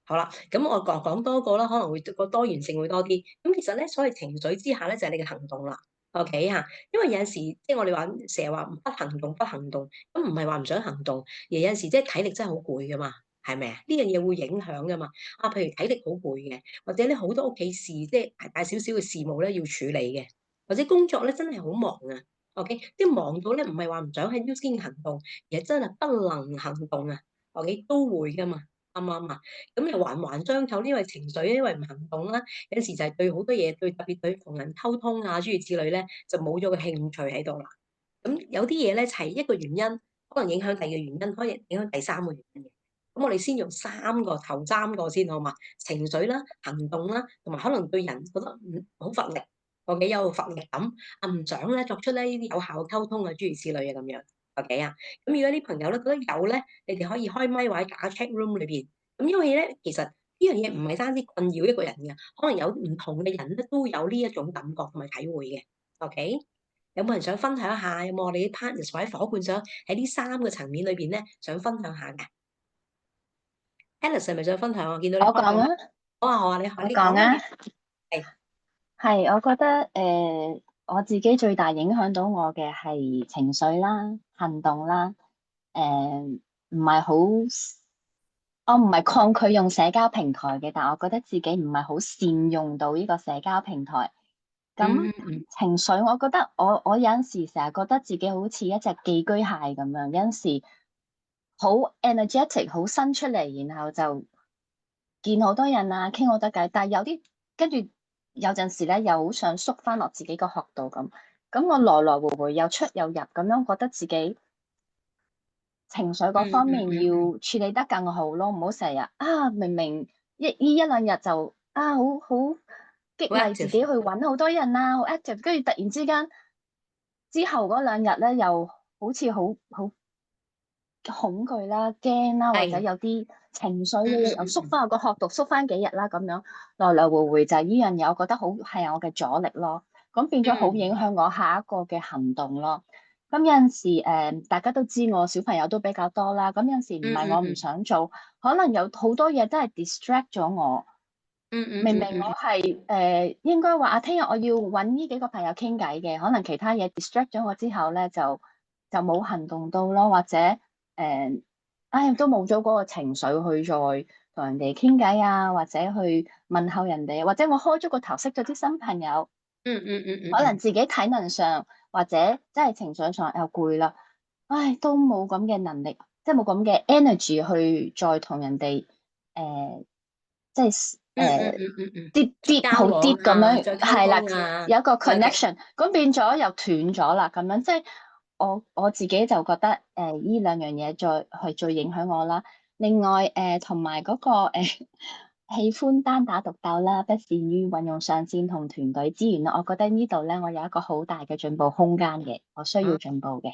好啦，咁我講多個啦，可能會個多元性會多啲。咁其實咧，所謂情緒之下咧，就係你嘅行動啦。OK 嚇，因為有陣時即係我哋話成日話不行動，不行動，咁唔係話唔想行動，而有陣時即係體力真係好攰噶嘛，係咪啊？呢樣嘢會影響噶嘛。譬如體力好攰嘅，或者咧好多屋企事，即係大大小小嘅事務咧要處理嘅，或者工作咧真係好忙啊。OK，即係忙到咧唔係話唔想喺 New Skin 行動，而係真係不能行動啊。OK，都會噶嘛。啱唔啱啊？咁又環環相扣，因為情緒，因為唔行動啦，有時就係對好多嘢，特別對同人溝通啊諸如此類咧，就冇咗個興趣喺度啦。咁有啲嘢咧係一個原因，可能影響第二個原因，可以影響第三個原因嘅。咁我哋先用頭三個先好嘛？情緒啦、行動啦，同埋可能對人覺得好乏力，或者有乏力感唔想咧作出咧呢啲有效嘅溝通啊諸如此類啊咁樣。OK 啊？咁如果啲朋友咧覺得有咧，你哋可以開咪或者打 chat room 裏邊。咁因為咧，其實呢樣嘢唔係單止困擾一個人嘅，可能有唔同嘅人咧都有呢一種感覺同埋體會嘅。OK，有冇人想分享下？有冇我哋啲 partners 或者夥伴想喺呢三個層面裏邊咧想分享下嘅？Alice 係咪想分享？我見到你開緊咪。我講啊，好啊好啊，你我你講啊。講啊，係。係，我覺得我自己最大影響到我嘅係情緒啦、行動啦，唔係好，我唔係抗拒用社交平台嘅，但我覺得自己唔係好善用到呢個社交平台。咁嗯情緒，我覺得我有陣時成日覺得自己好似一隻寄居蟹咁樣，有陣時好 energetic，好新出嚟，然後就見好多人啊，傾好多偈，但係有啲跟住有陣時咧，又好想縮翻落自己個殼度咁，咁我來來回回又出又入咁樣，覺得自己情緒嗰方面要處理得更好咯，唔好成日明明一兩日就好激好勵自己 active。去揾好多人啊，好 active，跟住突然之間之後嗰兩日咧，又好似好恐懼啦、驚啦，或者係。有啲情緒嗯嘅嘢又縮翻入個殼度，縮翻幾日啦，咁樣來來回回就係呢樣嘢，我覺得好係我嘅阻力咯。咁變咗好影響我下一個嘅行動咯。咁有陣時大家都知我小朋友都比較多啦。咁有陣時唔係我唔想做，可能有好多嘢都係 distract 咗我。明明我係應該話聽日我要揾呢幾個朋友傾偈嘅，可能其他嘢 distract 咗我之後咧，就冇行動到咯，或者都冇咗嗰個情緒去再同人哋傾偈啊，或者去問候人哋，或者我開咗個頭識咗啲新朋友，可能自己體能上或者真係情緒上又攰啦，都冇咁嘅能力，即係冇咁嘅 energy 去再同人哋即係啲啲好交往啲咁樣，再溝係啦，通啊有一個 ，OK， connection，咁變咗又斷咗啦，咁樣即係我自己就覺得呢兩樣嘢係最影響我啦。另外同埋嗰個喜歡單打獨鬥啦，不善於運用上線同團隊資源啦，我覺得呢度咧我有一個好大嘅進步空間嘅，我需要進步嘅，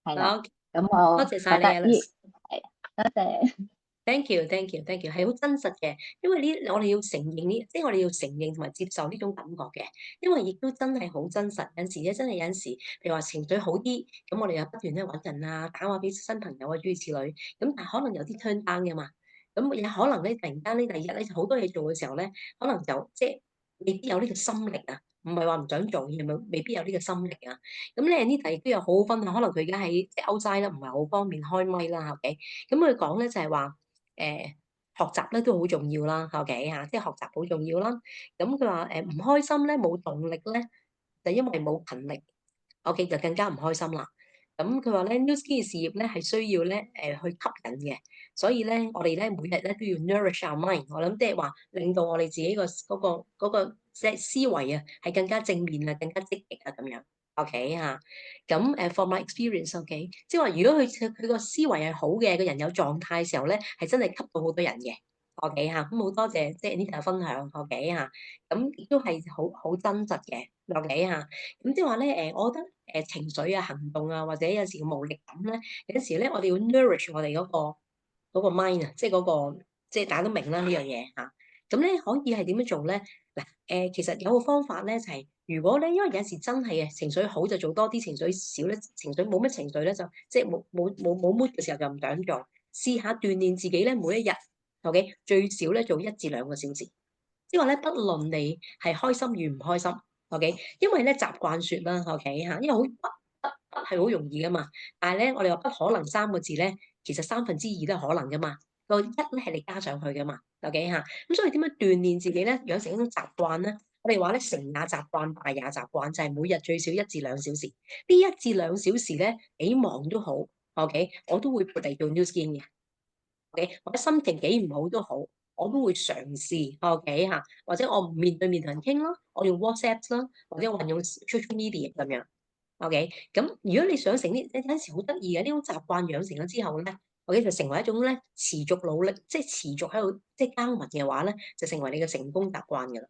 係啦。好，咁多我謝晒你覺得，Alice。係多謝。Thank you, thank you, thank you，係好真實嘅，因為呢，我哋要承認呢，即係我哋要承認同埋接受呢種感覺嘅，因為亦都真係好真實。有陣時咧，真係有陣時，譬如話情緒好啲，咁我哋又不斷咧揾人啊，打電話俾新朋友啊，諸如此類。咁但係可能有啲 turn down 嘅嘛，咁有可能咧，突然間呢，第二日咧好多嘢做嘅時候咧，可能就即係未必有呢個心力啊，唔係話唔想做，而係未必有呢個心力啊。咁咧呢度亦都有好好分享，可能佢而家喺即係 outside 啦，唔係好方便開咪啦，OK。咁佢講咧就係話。學習咧都好重要啦，OK 嚇，即係學習好重要啦。咁佢話唔開心咧，冇動力咧，就因為冇勤力，OK 就更加唔開心啦。咁佢話咧，Nu Skin 嘅事業咧係需要咧去吸引嘅，所以咧我哋咧每日咧都要 nourish our mind。我諗即係話令到我哋自己嗰個即係思維啊係更加正面啊，更加積極啊咁樣。OK 嚇，咁for my experience，OK，即係話如果佢個思維係好嘅，個人有狀態嘅時候咧，係真係吸到好多人嘅。OK 嚇，咁好多謝即係 Anita 分享。OK 嚇，咁亦都係好真實嘅。OK 嚇，咁即係話咧我覺得情緒啊、行動啊，或者有時嘅無力感咧，有時咧我哋要 nourish 我哋嗰個 mind 啊，即係嗰個即係大家都明啦呢樣嘢嚇。咁咧可以係點樣做咧？嗱其實有個方法咧就係。如果咧，因為有時真係嘅情緒好就做多啲，情緒少咧，情緒冇乜情緒咧就即係冇 mood 嘅時候就唔想做。試下鍛鍊自己咧，每一日，OK，最少咧做1至2個小時。即係話咧，不論你係開心與唔開心，OK，因為咧習慣説啦，OK 嚇，因為不係好容易噶嘛。但係咧，我哋話不可能3個字咧，其實2/3都係可能噶嘛。個一咧係你加上去噶嘛，OK 嚇。咁所以點樣鍛鍊自己咧，養成一種習慣咧？我哋話咧，成也習慣，敗也習慣，就係每日最少1至2小時。呢1至2小時咧，幾忙都好，OK，我都會撥嚟做 Nu Skin 嘅，OK，或者心情幾唔好都好，我都會嘗試，OK 嚇，或者我唔面對面同人傾咯，我用 WhatsApp 啦，或者我運用 social media 咁樣，OK。咁如果你想成呢，有陣時好得意嘅呢種習慣養成咗之後咧，OK 就成為一種咧持續努力，即係持續喺度即係耕耘嘅話咧，就成為你嘅成功習慣㗎啦。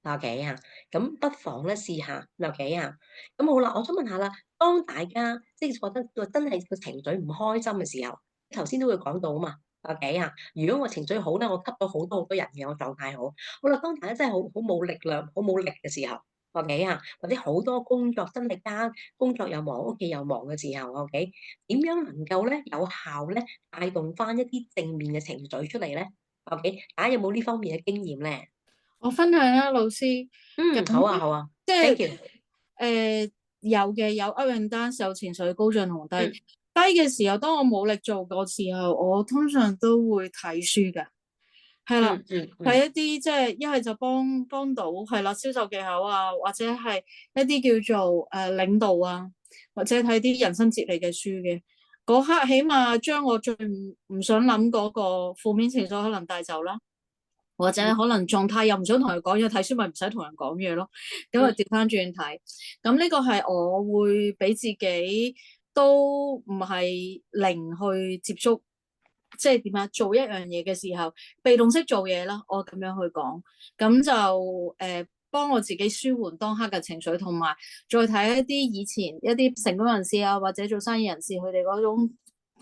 OK 啊，咁不妨咧試下，OK 啊，咁好啦，我想問下啦，當大家即係覺得個真係個情緒唔開心嘅時候，頭先都會講到啊嘛，OK 啊，如果我情緒好咧，我吸到好多人嘅，我狀態好，好啦，當大家真係好冇力量、好冇力嘅時候，OK 啊，或者好多工作真係工作又忙，屋企又忙嘅時候，OK，點樣能夠咧有效咧帶動翻一啲正面嘅情緒出嚟咧？OK，大家有冇呢方面嘅經驗咧？我分享啦，老師。好啊，好啊，即，thank you。有嘅，有 up and down，有情緒高漲同低。嗯低嘅時候，當我冇力做嘅時候，我通常都會睇書㗎。係啦，睇一啲即係一係就幫到係啦銷售技巧啊，或者係一啲叫做領導啊，或者睇啲人生哲理嘅書嘅。嗰刻起碼將我最唔想諗嗰個負面情緒可能帶走啦。或者可能狀態又唔想同人講嘢，睇書咪唔使同人講嘢咯。咁啊調翻轉睇，咁呢個係我會俾自己都唔係零去接觸，即係點啊？做一樣嘢嘅時候，被動式做嘢啦。我咁樣去講，咁就幫我自己舒緩當刻嘅情緒，同埋再睇一啲以前一啲成功人士啊，或者做生意人士佢哋嗰種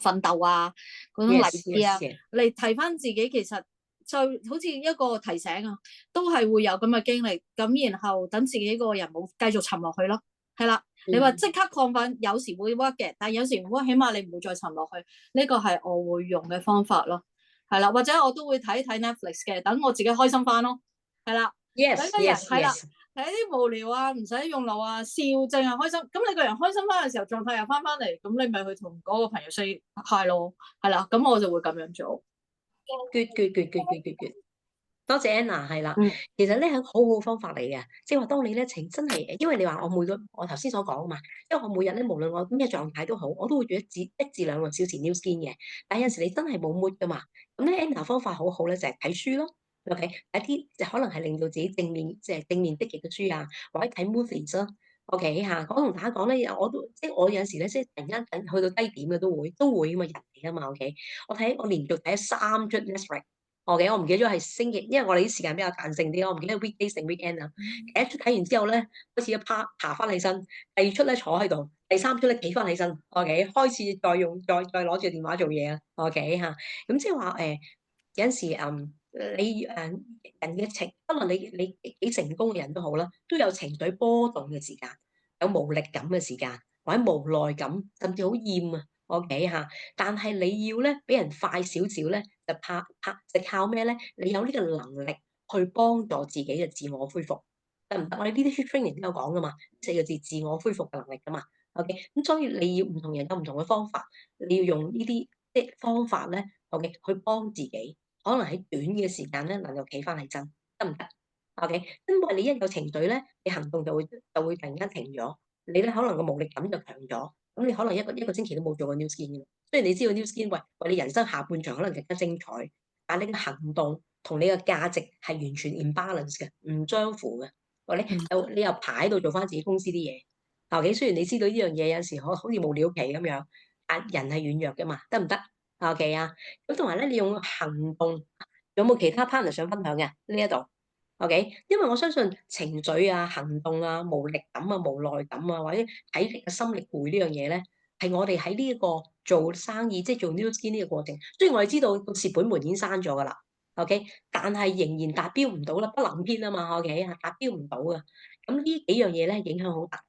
奮鬥啊，嗰種勵志啊，嚟提翻自己其實。就好似一個提醒啊，都係會有咁嘅經歷，咁然後等自己個人冇繼續沉落去咯，係啦。你話即刻亢奮，有時會 work 嘅，但有時唔 work，起碼你唔會再沉落去。呢個係我會用嘅方法咯，係啦。或者我都會睇睇 Netflix 嘅，等我自己開心翻咯，係啦。等個人係啦，睇啲無聊啊，唔使用腦啊，笑淨係開心。咁你個人開心翻嘅時候，狀態又翻嚟，咁你咪去同嗰個朋友 say hi 咯，係啦。咁我就會咁樣做。good，多謝 Anna，係啦，其實咧係好好方法嚟嘅，即係話當你咧真係，因為你話我頭先所講啊嘛，因為我每日咧無論我咩狀態都好，我都會做1至2個小時 Nu Skin 嘅，但係有時你真係冇 mood 噶嘛，咁咧 Anna 方法好好咧就係睇書咯 OK，一啲可能係令到自己正面即係正面積極嘅書啊，或者睇 movies 啦。OK 嚇，我同大家講咧，我都即係我有陣時咧，即係突然間去到低點嘅都會㗎嘛，人嚟㗎嘛。OK，我連續睇咗3出 Netflix。OK，我唔記得咗係星期，因為我哋啲時間比較彈性啲，我唔記得 weekdays 定 weekend 啊。第一出睇完之後咧，開始爬翻起身，第二出咧坐喺度，第三出咧企翻起身。OK，開始再攞住電話做嘢啦。OK 嚇，咁即係話有陣時你人嘅不論你幾成功嘅人都好啦，都有情緒波動嘅時間，有無力感嘅時間，或者無奈感，甚至好厭啊。OK 嚇，但係你要咧俾人快少少咧，就靠咩咧？你有呢個能力去幫助自己嘅自我恢復，得唔得？我哋 leadership training 都有講噶嘛，4個字自我恢復嘅能力噶嘛。OK，咁所以你要唔同人有唔同嘅方法，你要用呢啲即係方法咧，OK 去幫自己。可能喺短嘅時間咧，能夠企翻起身，得唔得？OK，因為你一有情緒咧，你行動就會突然間停咗，你咧可能個無力感就強咗，咁你可能一個星期都冇做過 New Skin 嘅。雖然你知道 New Skin 為你人生下半場可能更加精彩，但係你嘅行動同你嘅價值係完全 imbalance 嘅，唔相符嘅。或者你又排喺度做翻自己公司啲嘢，OK，雖然你知道呢樣嘢有時好似無了期咁樣，但人係軟弱嘅嘛，得唔得？OK 啊？咁同埋咧，你用行動，有冇其他 partner 想分享嘅呢一度？OK，因為我相信情緒啊、行動啊、無力感啊、無奈感啊，或者體力嘅心力攰呢樣嘢咧，係我哋喺呢一個做生意，即係做 New Skin 呢個過程。雖然我哋知道個蝕本門已經閂咗噶啦，OK，但係仍然達標唔到啦，不能偏啊嘛，OK，達標唔到啊。咁呢幾樣嘢咧影響好大。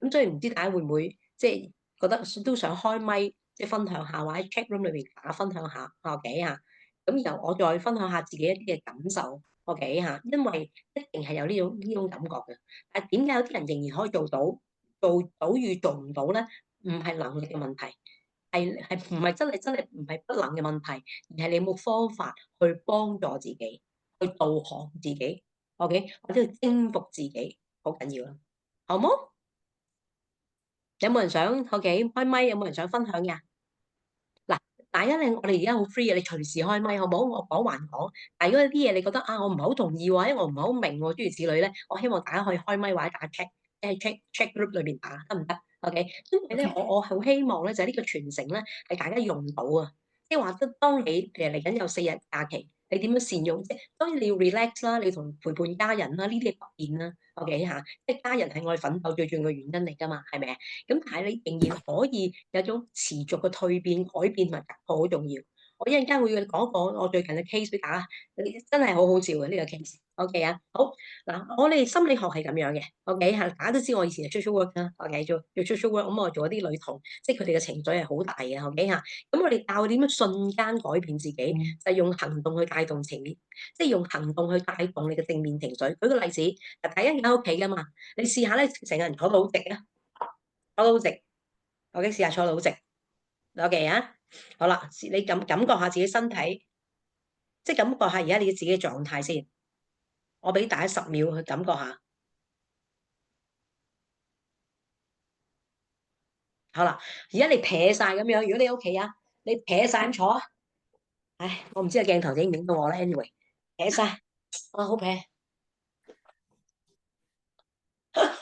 咁所以唔知大家會唔會即係覺得都想開咪，即係分享下，或者 chat room 裏邊大家分享下，OK 嚇。咁然後我再分享下自己一啲嘅感受，OK 嚇。因為一定係有呢種感覺嘅。但係點解有啲人仍然可以做到與做唔到咧？唔係能力嘅問題，係唔係真係唔係不能嘅問題，而係你有冇方法去幫助自己，去導航自己，OK，或者去征服自己，好緊要啦，好冇？有冇人想 OK 開咪？有冇人想分享嘅？嗱，大家我哋而家好 free 嘅，你隨時開咪好冇？我講還講。但係如果有啲嘢你覺得啊，我唔係好同意喎，因為我唔係好明喎，諸如此類咧，我希望大家可以開咪或者打 check，喺 check group 裏邊打得唔得？OK，因為咧我好希望咧就係呢個傳承咧係大家用到啊，即係話得當你其實嚟緊有4日假期，你點樣善用啫？當然你要 relax 啦，你同陪伴家人啦，呢啲係不變啦。OK 嚇，即係家人係我哋奮鬥最重要嘅原因嚟㗎嘛，係咪啊？咁但係你仍然可以有種持續嘅蛻變、改變同埋突破好重要。我一陣間會講一講我最近嘅 case 俾大家，你真係好好笑嘅呢個 case。OK 啊，好嗱，我哋心理學係咁樣嘅。OK 嚇，大家都知我以前係 social work 啦。OK，做 social work，咁我做一啲女童，即係佢哋嘅情緒係好大嘅。OK 嚇，咁我哋教佢點樣瞬間改變自己，就係用行動去帶動情面，即係用行動去帶動你嘅正面情緒。舉個例子，嗱，大家而家喺屋企㗎嘛，你試下咧，成個人坐到好直啊！坐到好直，OK，試下坐到好直，OK 啊，好啦，你感覺下自己身體，即係感覺下而家你自己嘅狀態先。我俾大家10秒去感覺下。好啦，而家你撇晒咁樣，如果你屋企啊，你撇晒咁坐啊。唉，我唔知個鏡頭影唔影到我咧。Anyway，撇晒，好撇。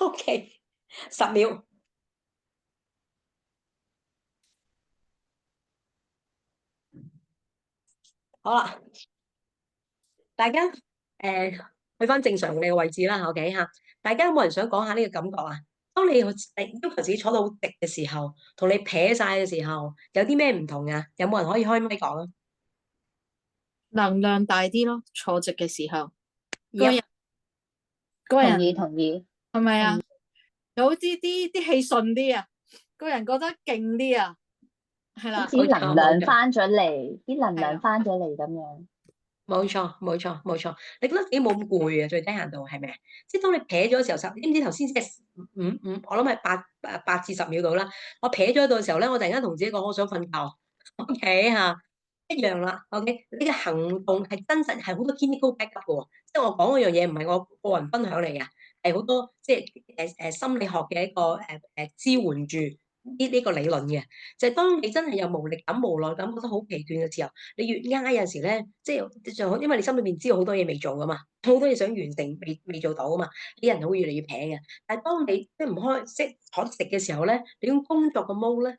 OK，10秒。好啦，大家去翻正常你嘅位置啦。OK 嚇，大家有冇人想講下呢個感覺啊？當你要求自己坐到好直嘅時候，同你撇晒嘅時候，有啲咩唔同啊？有冇人可以開咪講啊？能量大啲咯，坐直嘅時候，個 Yep，人個同意人同意。係咪啊？有啲氣順啲啊，個人覺得勁啲啊，係啦，好似能量冇錯。翻咗嚟，啲能量係啦，翻咗嚟咁樣。冇錯，冇錯，冇錯。你覺得自己冇咁攰啊？最低限度係咪啊？即係當你撇咗嘅時候，你知唔知頭先即係我諗係8至10秒到啦。我撇咗喺度嘅時候咧，我突然間同自己講，我想瞓覺。OK 嚇，一樣啦。OK，你嘅行動係真實，係好多 clinical backup 嘅喎。即係我講嗰樣嘢唔係我個人分享嚟嘅，係好多即係心理學嘅一個支援住呢個理論嘅，就係當你真係有無力感、無奈感，覺得好疲倦嘅時候，你越挨有陣時咧，即係就因為你心裏面知道好多嘢未做噶嘛，好多嘢想完成未做到啊嘛，啲人會越嚟越撇嘅。但係當你即係唔開即係可食嘅時候咧，你種工作嘅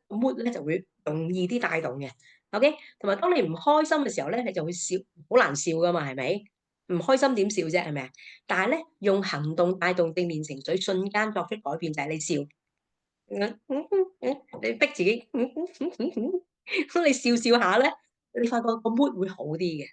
mood 咧就會容易啲帶動嘅。OK，同埋當你唔開心嘅時候咧，你就會笑，好難笑噶嘛，係咪？唔開心點笑啫，係咪啊？但係咧，用行動帶動正面情緒，瞬間作出改變就係你笑。你逼自己，咁你笑笑下咧，你發覺個 mood 會好啲嘅，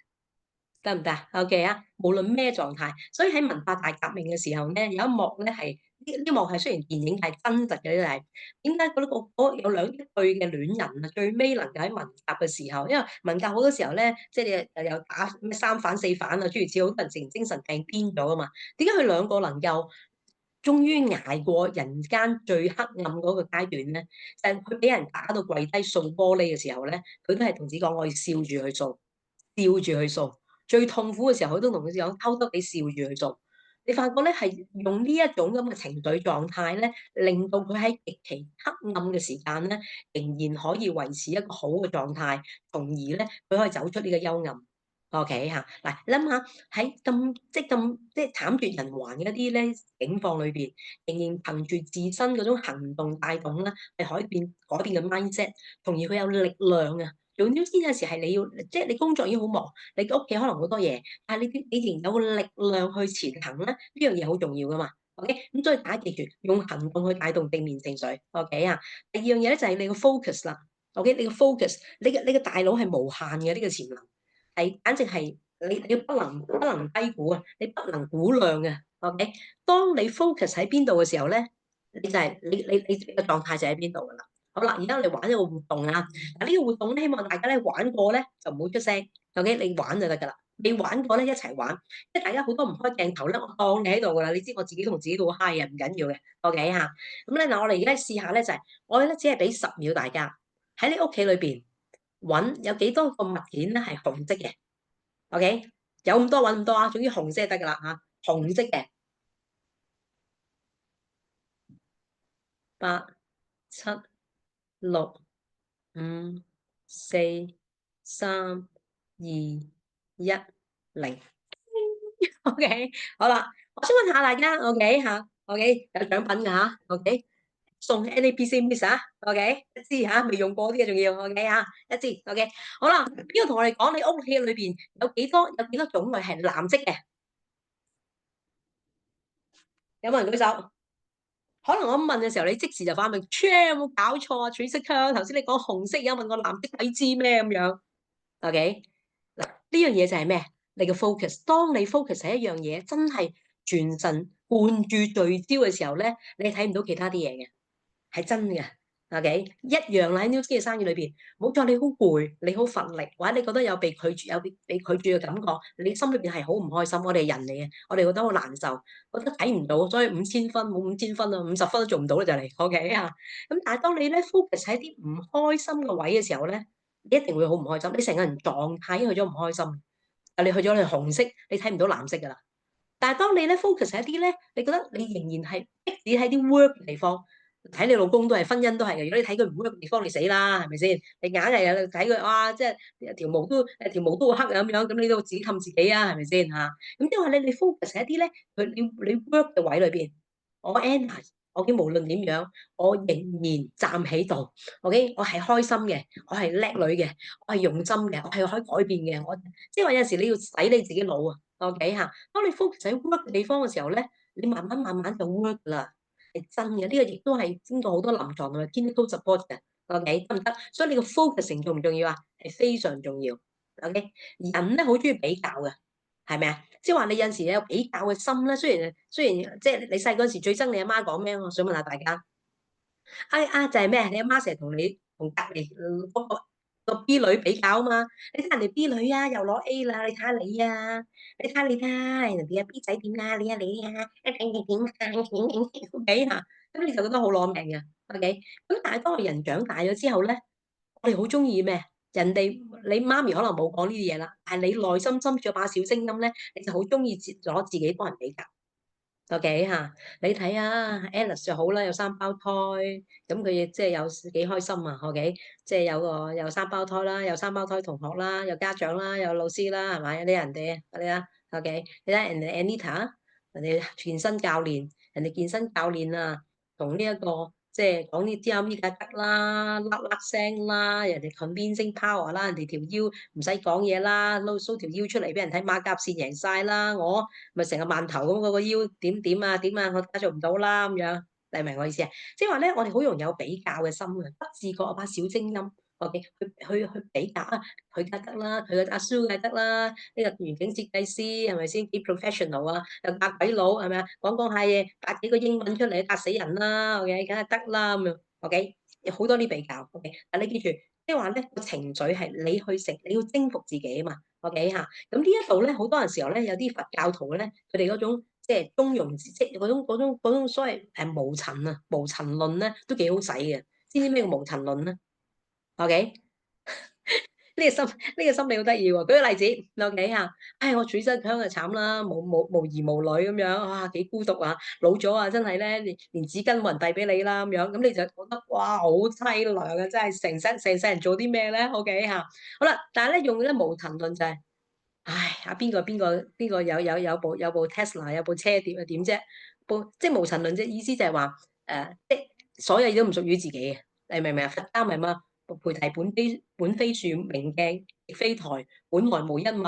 得唔得？OK 啊，無論咩狀態，所以喺文化大革命嘅時候咧，有一幕咧係呢幕係雖然電影係真實嘅，但係點解嗰有兩對嘅戀人啊，最尾能夠喺文革嘅時候，因為文革好多時候咧，即係你又打咩三反四反啊，諸如此類，好多人成精神病癲咗啊嘛，點解佢兩個能夠終於捱過人間最黑暗嗰個階段咧？就係佢俾人打到跪低掃玻璃嘅時候咧，佢都係同自己講：我要笑住去掃，笑住去掃。最痛苦嘅時候，佢都同佢講偷偷地笑住去掃。你發覺咧，係用呢一種咁嘅情緒狀態咧，令到佢喺極其黑暗嘅時間咧，仍然可以維持一個好嘅狀態，從而咧佢可以走出呢個幽暗。OK 嚇，嗱，你諗下喺咁慘絕人寰嘅一啲咧境況裏邊，仍然憑住自身嗰種行動帶動啦，係改變嘅 mindset，從而佢有力量啊！做 new 先有時係你要，即係你工作已經好忙，你屋企可能好多嘢，但係你仍然有個力量去前行咧，呢樣嘢好重要噶嘛。OK，咁所以大家記住，用行動去帶動正面情緒。OK 啊，第二樣嘢咧就係你個 focus 啦。OK，你個 focus，你個大腦係無限嘅呢個潛能。係，簡直係你不能低估啊！你不能估量嘅，OK？當你 focus 喺邊度嘅時候咧，你就係你嘅狀態就喺邊度噶啦。好啦，而家我哋玩一個活動啊！嗱，呢個活動咧，希望大家咧玩過咧就唔好出聲，OK？你玩就得噶啦，未玩過咧一齊玩，即係大家好多唔開鏡頭咧，我當你喺度噶啦，你知我自己同自己都好 high 啊，唔緊要嘅，OK 嚇？咁咧嗱，我哋而家試下咧就係，我哋咧只係俾10秒大家喺你屋企裏邊。揾有幾多個物件咧係紅色嘅？OK，有咁多揾咁多啊，總之紅色就得噶啦嚇，紅色嘅8、7、6、5、4、3、2、1、0。OK，好啦，我想問下大家，OK 嚇，OK 有獎品㗎嚇，OK。送 NAPC Miss 啊，OK 一支嚇，未用過啲嘅仲要，OK 啊，一支 OK。好啦，邊個同我哋講你屋企裏邊有幾多種類係藍色嘅？有冇人舉手？可能我問嘅時候，你即時就反問，有冇搞錯啊？取色香，頭先你講紅色，而家問我藍色，鬼知咩咁樣？OK，嗱呢樣嘢就係咩？你嘅 focus。當你 focus 喺一樣嘢，真係全神貫注聚焦嘅時候咧，你睇唔到其他啲嘢嘅。係真嘅，OK，一樣啦。喺 New Skin 嘅生意裏邊，冇錯，你好攰，你好乏力，或者你覺得有被拒絕、被拒絕嘅感覺，你心裏邊係好唔開心。我哋係人嚟嘅，我哋覺得好難受，覺得睇唔到，所以5000分冇5000分啊，50分都做唔到啦就嚟，OK 啊。咁但係當你咧 focus 喺啲唔開心嘅位嘅時候咧，你一定會好唔開心，你成個人狀態已經去咗唔開心。啊，你去咗你紅色，你睇唔到藍色噶啦。但係當你咧 focus 喺一啲咧，你覺得你仍然係逼使喺啲 work 嘅地方。睇你老公都係，婚姻都係嘅。如果你睇佢唔 work 嘅地方，你死啦，係咪先？你硬係有睇佢，哇！即係條毛都好黑啊咁樣，咁你都自己氹自己啊，係咪先嚇？咁即係話你 focus 喺一啲咧，你 work 嘅位裏邊，我 Anna，我嘅無論點樣，我仍然站喺度。OK，我係開心嘅，我係叻女嘅，我係用心嘅，我係可以改變嘅。我即係話有陣時你要洗你自己腦啊。OK 嚇，當你 focus 喺 work 嘅地方嘅時候咧，你慢慢就 work 啦。係真嘅，呢個亦都係經過好多臨床同埋 clinical support 嘅，OK 得唔得？所以你個 focusing 重唔重要啊？係非常重要，OK。人咧好中意比較嘅，係咪啊？即係話你有陣時有比較嘅心咧，雖然即係你細嗰陣時最憎你阿媽講咩？我想問下大家，就係咩？你阿媽成日同隔離嗰個 B 女比較啊嘛，你睇人哋 B 女啊，又攞 A 啦，你睇下你啊，人哋啊 B 仔點啊，你啊，一定係點啊，OK 嚇，咁你就覺得好攞命嘅，OK。咁但係當個人長大咗之後咧，我哋好中意咩？人哋你媽咪可能冇講呢啲嘢啦，但係你內心深處有把小聲音咧，你就好中意攞自己幫人比較。OK 嚇，你睇下 Alice 就好啦，有三胞胎，咁佢亦即係有幾開心啊，OK，即係有三胞胎啦，有三胞胎同學啦，有家長啦，有老師啦，係咪？有啲人哋嗰啲啦，OK，你睇人哋 Anita，人哋健身教練，人哋健身教練啊，同呢一個即係講呢啲咁梗得啦，粒粒聲啦，人哋 convincing power 啦，人哋條腰唔使講嘢啦，show 條腰出嚟俾人睇，馬甲線贏晒啦，我咪成個饅頭咁，嗰個腰點啊，我家做唔到啦咁樣，你明我意思啊？即係話咧，我哋好容易有比較嘅心啊，不自覺有把小精英，OK，去比較啊，佢梗得啦，佢嘅阿蘇梗得啦，呢個園景設計師係咪先幾 professional 啊？又嫁鬼佬係咪啊？講下嘢，答幾個英文出嚟，答死人啦，OK，梗係得啦咁樣，OK，有好多啲比較，OK，但你記住，即係話咧個情緒係你去食，你要征服自己啊嘛。OK 嚇，咁呢一度咧，好多陣時候咧，有啲佛教徒咧，佢哋嗰種即係中庸之，即係嗰種所謂無塵啊，無塵論咧，都幾好使嘅。知唔知咩叫無塵論咧？OK，呢個心理好得意喎。舉個例子，OK 嚇，我處身香就慘啦，無兒無女咁樣，哇幾孤獨啊！老咗啊，真係咧，連紙巾冇人遞俾你啦咁樣，咁你就覺得哇好凄涼啊！真係成世人做啲咩咧？OK 嚇，好啦，但係咧用咧無塵論就係。邊個有部 Tesla 有部車點啫？即係無神論啫，意思就係話即係所有嘢都唔屬於自己嘅，你明唔明啊？佛家咪嘛，菩提本非樹，明鏡亦非台，本來無一物，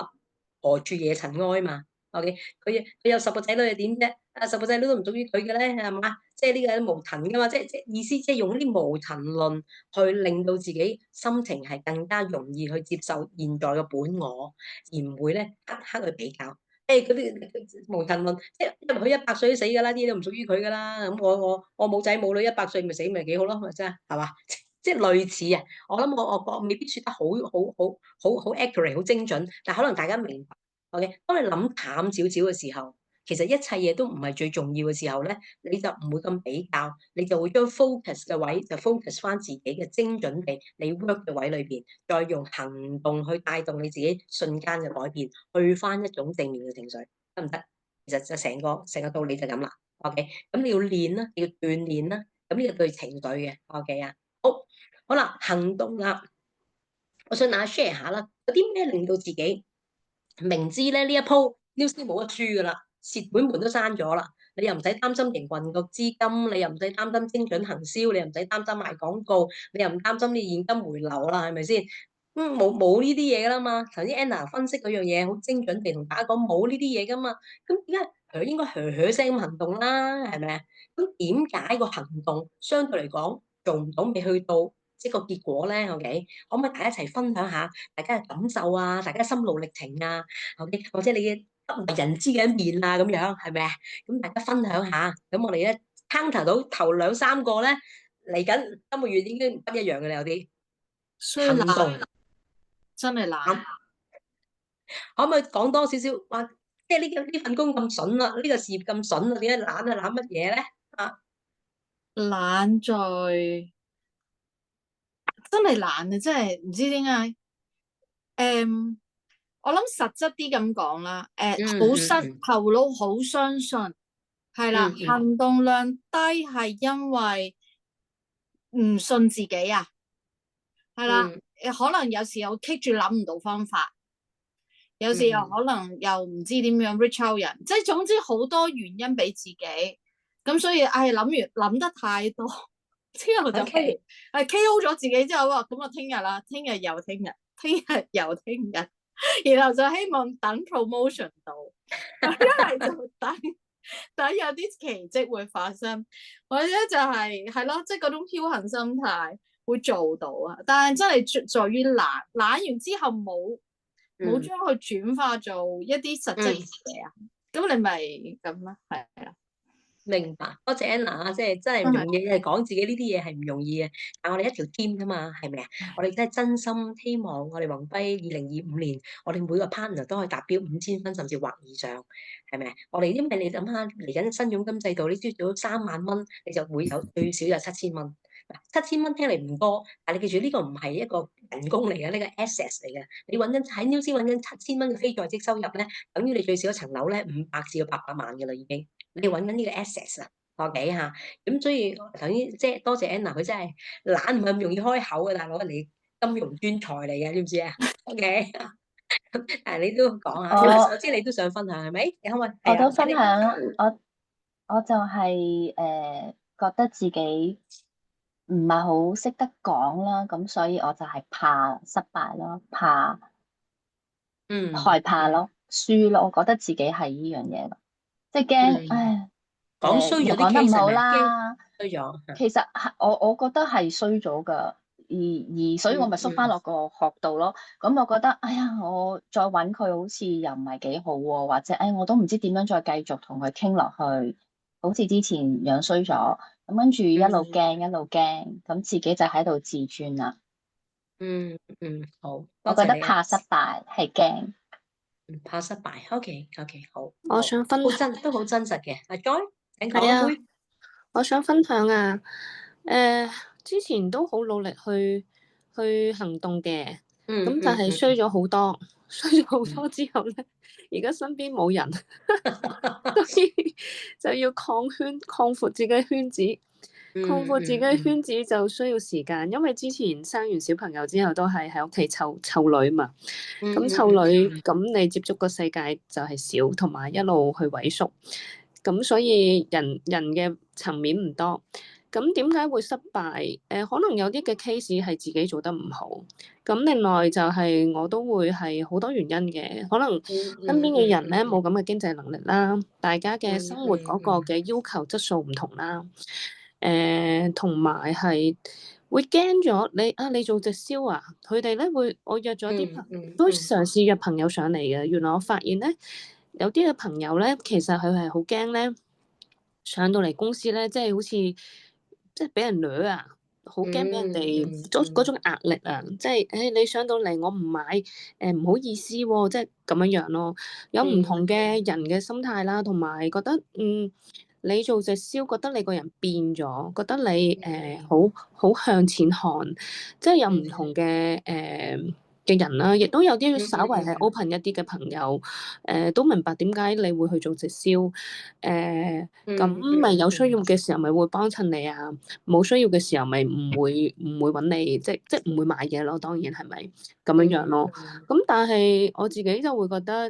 何處惹塵埃嘛？OK，佢有10個仔女又點啫？10個仔女都唔屬於佢嘅咧，係嘛？即係呢個無塵噶嘛，即意思即係用啲無塵論去令到自己心情係更加容易去接受現在嘅本我。而唔會咧刻刻去比較，嗰啲無神論，即係因為佢100歲都死㗎啦，啲嘢都唔屬於佢㗎啦。咁我冇仔冇女100歲咪死咪幾好咯，咪真係係嘛？即係類似啊！我諗我未必説得好 accurate 好精準，但可能大家明白。OK，當你諗淡少少嘅時候，其實一切嘢都唔係最重要嘅時候咧，你就唔會咁比較，你就會將 focus 嘅位就 focus 翻自己嘅精準地你 work 嘅位裏邊。再用行動去帶動你自己瞬間嘅改變，去翻一種正面嘅情緒，得唔得？其實就成個道理就咁啦。OK，咁你要練啦，你要鍛鍊啦。咁呢個對情緒嘅 OK 啊。好啦，行動啦。我想大家 share 下啦，有啲咩令到自己明知咧呢一鋪 news 冇得輸噶啦，蝕本門都閂咗啦，你又唔使擔心營運個資金，你又唔使擔心精準行銷，你又唔使擔心賣廣告，你又唔擔心啲現金回流啦，係咪先？冇呢啲嘢噶啦嘛。頭先 Anna 分析嗰樣嘢好精準地同大家講冇呢啲嘢噶嘛。咁點解佢應該噓聲咁行動啦？係咪啊？咁點解個行動相對嚟講做唔到，未去到即個結果咧？OK，可唔可以大家一齊分享下大家嘅感受啊，大家心路歷程啊？OK，或者你嘅不為人知嘅一面啊，咁樣係咪啊？咁大家分享下，咁我哋咧 counter 到頭2-3個咧，嚟緊今個月已經不一樣嘅啦，有啲衰難，行動。真係難。可唔可以講多少少？哇！即係呢份工咁筍啦，呢個事業咁筍啦，點解懶啊懶乜嘢咧？啊，懶在真係難啊！真係唔知點解。我諗實質啲咁講啦，頭腦好相信，係啦，行動量低係因為唔信自己啊，係啦，可能有時又棘住諗唔到方法，有時又可能又唔知點樣 reach out 人，即係總之好多原因俾自己，咁所以諗得太多之後就不如KO 咗自己之後，咁啊聽日啦，聽日又聽日，聽日又聽日。然後就希望等 promotion 到，一係就等有啲奇蹟會發生，或者就係咯，即係嗰種僥倖心態會做到啊！但係真係在於懶完之後冇將佢轉化做一啲實質嘅嘢啊！咁你咪咁啦，係啊。明白，多謝 Anna，即係真係唔容易，係講自己呢啲嘢係唔容易嘅。但係我哋一條 team 㗎嘛，係咪啊？我哋真係真心希望我哋宏輝2025年，我哋每個 partner 都可以達標5000分，甚至或以上，係咪啊？我哋因為你諗下嚟緊新佣金制度，你輸到3萬蚊，你就會有最少有7000蚊。7000蚊聽嚟唔多，但係你記住呢個唔係一個人工嚟嘅，呢個 assets 嚟嘅。你揾緊喺 New 先揾緊7000蚊嘅非在職收入咧，等於你最少一層樓咧500至到800萬嘅啦已經。你揾緊呢個 access 啊，OK 嚇。咁所以頭先即係多謝 Anna，佢真係懶唔係咁容易開口嘅大佬，你金融專才嚟嘅，知唔知啊？OK，但係你都講下，因為我知你都想分享係咪？你可唔可以？係啊，我都分請你享啦，我就係覺得自己唔係好識得講啦，咁所以我就係怕失敗咯，怕害怕咯，輸咯，我覺得自己係呢樣嘢咯，即係驚，唉，講衰咗啲又講得唔 case 係好咪啊？驚啦。衰咗，其實係我覺得係衰咗㗎，所以我咪縮翻落個學度咯。咁我覺得，哎呀，我再揾佢好似又唔係幾好喎，或者我都唔知點樣再繼續同佢傾落去，好似之前樣衰咗。咁跟住一路驚一路驚，咁自己就喺度自尊啦。好，我多謝你啊，覺得怕失敗係驚。怕失敗，OK，好，我想分好享，都好真實嘅。阿 Joy，請講係啊，啊妹。我想分享啊，之前都好努力去行動嘅，咁但係衰咗好多，衰咗好多之後咧，而家身邊冇人，所以就要擴闊自己嘅圈子，擴闊自己嘅圈子就需要時間，因為之前生完小朋友之後都係喺屋企湊女嘛，咁湊女咁你接觸個世界就係少，同埋一路去萎縮。咁所以人嘅層面唔多，咁點解會失敗？可能有啲嘅 case 係自己做得唔好，咁另外就係我都會係好多原因嘅，可能身邊嘅人咧冇咁嘅經濟能力啦，大家嘅生活嗰個嘅要求質素唔同啦，同埋係會驚咗你做直銷啊，佢哋咧我約咗啲都嘗試約朋友上嚟嘅，原來我發現咧。有啲嘅朋友咧，其實佢係好驚咧，上到嚟公司咧，即係好似即係俾人掠啊，好驚俾人哋嗰種壓力啊，即係你上到嚟我唔買，唔好意思喎，即係咁樣樣咯。有唔同嘅人嘅心態啦，同埋覺得你做直銷，覺得你個人變咗，覺得你好向前看，即係有唔同嘅人啦，亦都有啲稍為係 open 一啲嘅朋友，都明白點解你會去做直銷，咁咪有需要嘅時候咪會幫襯你啊，冇需要嘅時候咪唔會揾你，即唔會買嘢咯，當然係咪咁樣樣咯？咁但係我自己就會覺得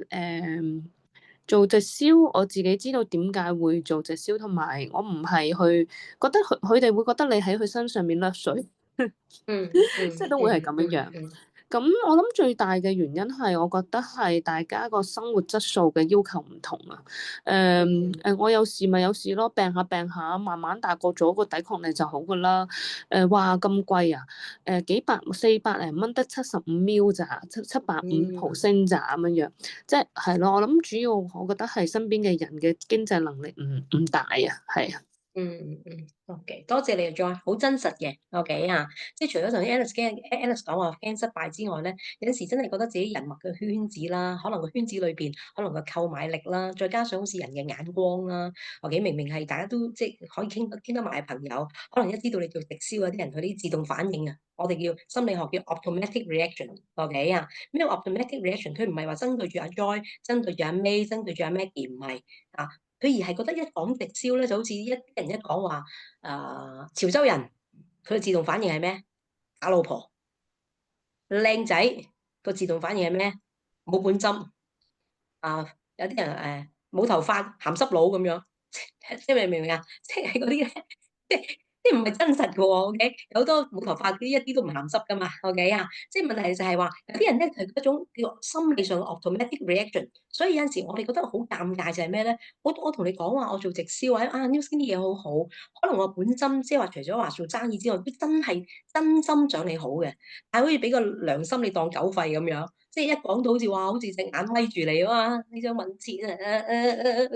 做直銷，我自己知道點解會做直銷，同埋我唔係去覺得佢哋會覺得你喺佢身上面甩水，即係都會係咁樣樣。咁我諗最大嘅原因係，我覺得係大家個生活質素嘅要求唔同啊。我有事咪有事咯，病下，慢慢大個咗個抵抗力就好噶啦。哇咁貴啊！幾百400零蚊得75ml咋，750毫升咋咁樣樣，即係咯。我諗主要我覺得係身邊嘅人嘅經濟能力唔大啊，係啊。OK，多謝你啊，Joy，好真實嘅，OK 啊，即係除咗頭先 Alice 講話驚失敗之外咧，有陣時真係覺得自己人脈嘅圈子啦，可能個圈子裏邊可能個購買力啦，再加上好似人嘅眼光啦，OK，明明係大家都即係可以傾得埋嘅朋友，可能一知道你做直銷啊，啲人佢啲自動反應啊，我哋叫心理學叫 automatic reaction，OK 啊，咩 automatic reaction？佢唔係話針對住阿 Joy，針對住阿 May，針對住阿 Maggie，唔係啊。佢而係覺得一講直銷咧，就好似啲人一講話潮州人，佢嘅自動反應係咩？打老婆。靚仔個自動反應係咩？冇本針。有啲人冇頭髮鹹濕佬咁樣，即係明唔明啊？即係嗰啲咧，即係唔係真實嘅喎，OK？有好多冇頭髮嗰啲一啲都唔鹹濕噶嘛，OK 啊？即係問題就係話有啲人咧係嗰種叫心理上嘅 automatic reaction，所以有陣時我哋覺得好尷尬就係咩咧？我同你講話我做直銷或者Nu Skin 啲嘢好好，可能我本身即係話除咗話做生意之外，都真係真心想你好嘅，但係好似俾個良心你當狗肺咁樣。即係一講到好似話，好似隻眼咪住你啊嘛，你想問切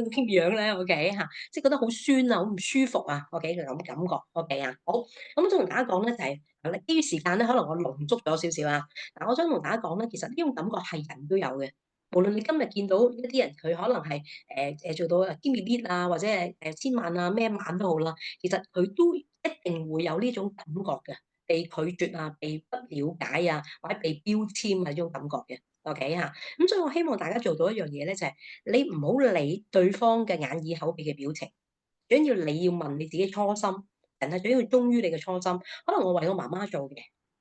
傾樣咧，OK 嚇，即係覺得好酸啊，好唔舒服啊，OK 嘅咁感覺，OK 啊，好，咁我想同大家講咧就係，基於時間咧，可能我濃縮咗少少啊，但我想同大家講咧，其實呢種感覺係人都有嘅，無論你今日見到一啲人佢可能係做到Kimmy Lee 啊，或者係千萬啊咩萬都好啦，其實佢都一定會有呢種感覺嘅。被拒絕啊，被不了解啊，或者被標籤啊呢種感覺嘅 OK 嚇，咁所以我希望大家做到一樣嘢咧，就係你唔好理對方嘅眼耳口鼻嘅表情，最緊要你要問你自己初心，人係最緊要忠於你嘅初心。可能我為我媽媽做嘅，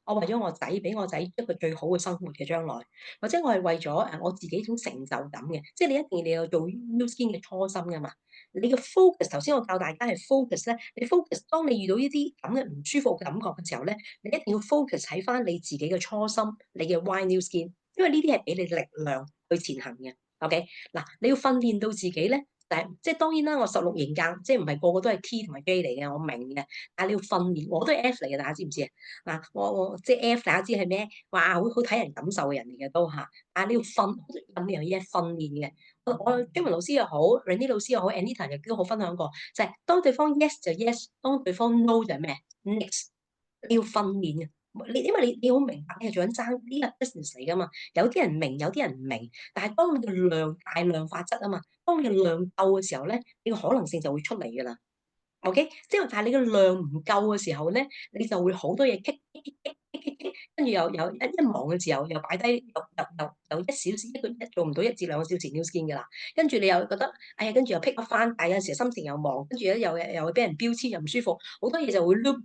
我為咗我仔，俾我仔一個最好嘅生活嘅將來，或者我係為咗我自己一種成就感嘅，即係你一定你有做 New Skin 嘅初心噶嘛。你嘅 focus 頭先我教大家係 focus 咧，你 focus 當你遇到呢啲咁嘅唔舒服感覺嘅時候咧，你一定要 focus 喺翻你自己嘅初心，你嘅 Why New Skin，因為呢啲係俾你力量去前行嘅。OK，嗱，你要訓練到自己咧。即係當然啦，我16型格，即係唔係個個都係 T 同埋 J 嚟嘅，我明嘅。但係你要訓練，我都係 F 嚟嘅，大家知唔知啊？嗱，我即係 F，大家知係咩？哇，好睇人感受嘅人嚟嘅都嚇。但係你要訓呢樣嘢訓練嘅。我中文老師又好 Rennie 老師又好 Anita 亦都好分享過，就係當對方 yes 就 yes，當對方 no 就係咩 next。你要訓練嘅。因為你好明白，你係做緊爭呢個 business 嚟噶嘛。有啲人明，有啲人唔明。但係當你嘅量大量法則啊嘛，當你嘅量夠嘅時候咧，你嘅可能性就會出嚟㗎啦。OK，即係但係你嘅量唔夠嘅時候咧，你就會好多嘢棘，跟住又一忙嘅時候又擺低，又1小時做唔到1至2個小時 New Skin 㗎啦。跟住你又覺得，哎呀，跟住又 pick up 翻，但係有陣時心情又忙，跟住咧又會俾人標籤又唔舒服，好多嘢就會 loop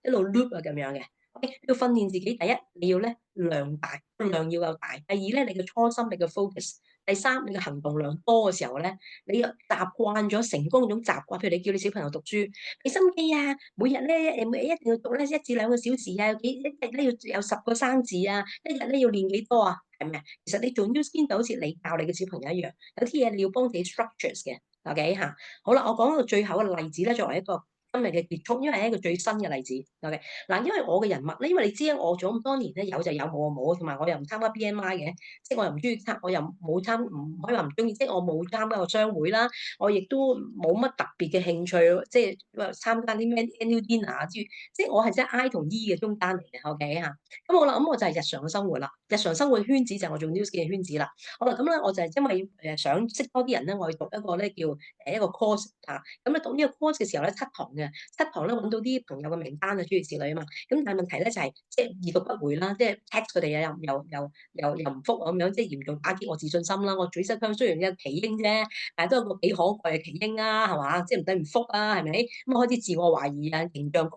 一路 loop 啊咁樣嘅。OK，要訓練自己，第一你要咧量大，量要夠大。第二咧，你嘅初心，你嘅 focus。第三，你嘅行動量多嘅時候咧，你習慣咗成功嗰種習慣，譬如你叫你小朋友讀書，俾心機啊，每日咧每日一定要讀咧1至2個小時啊，一日咧要有10個生字啊，一日咧要練幾多啊，係咪啊？其實你做 New Skin 就好似你教你嘅小朋友一樣，有啲嘢你要幫自己 structures 嘅，OK 嚇。好啦，我講一個最後嘅例子咧，作為一個今日嘅結束，因為係一個最新嘅例子。OK，嗱，因為我嘅人物咧，因為你知啊，我做咁多年咧，有就有，冇就冇，同埋我又唔參加 BMI 嘅，即係我又唔中意參，我又冇參，唔可以話唔中意，即係我冇參加過商會啦，我亦都冇乜特別嘅興趣，即係話參加啲咩 annual dinner 之類，即係我係即係 I 同 E 嘅中間嚟嘅，OK 嚇。咁好啦，咁我就係日常嘅生活啦，日常生活嘅圈子就係我做 New Skin 嘅圈子啦。好啦，咁咧我就係因為想識多啲人咧，我去讀一個咧叫一個 course 嚇。咁咧讀呢個 course 嘅時候咧7堂嘅，7堂咧揾到啲朋友嘅名單啊，諸如此類啊嘛。咁但係問題咧就係即係已讀不回啦，即係 text 佢哋啊又唔覆咁樣，即係嚴重打擊我自信心啦。我最新香雖然有奇英啫，但係都有個幾可貴嘅奇英啊，係嘛？即係唔使唔覆啊，係咪？咁我開始自我懷疑啊，形象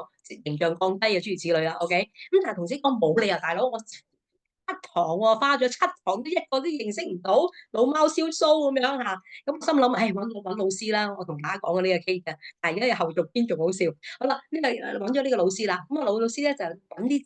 降低啊，諸如此類啦。OK，咁但係同時講冇理由，大佬我7堂喎，花咗7堂都一個都認識唔到，老貓燒鬚咁樣嚇。咁心諗，唉，揾老師啦。我同大家講嘅呢個 case 嘅，但係而家有後續篇仲好笑。好啦，呢個揾咗呢個老師啦。咁啊老師咧就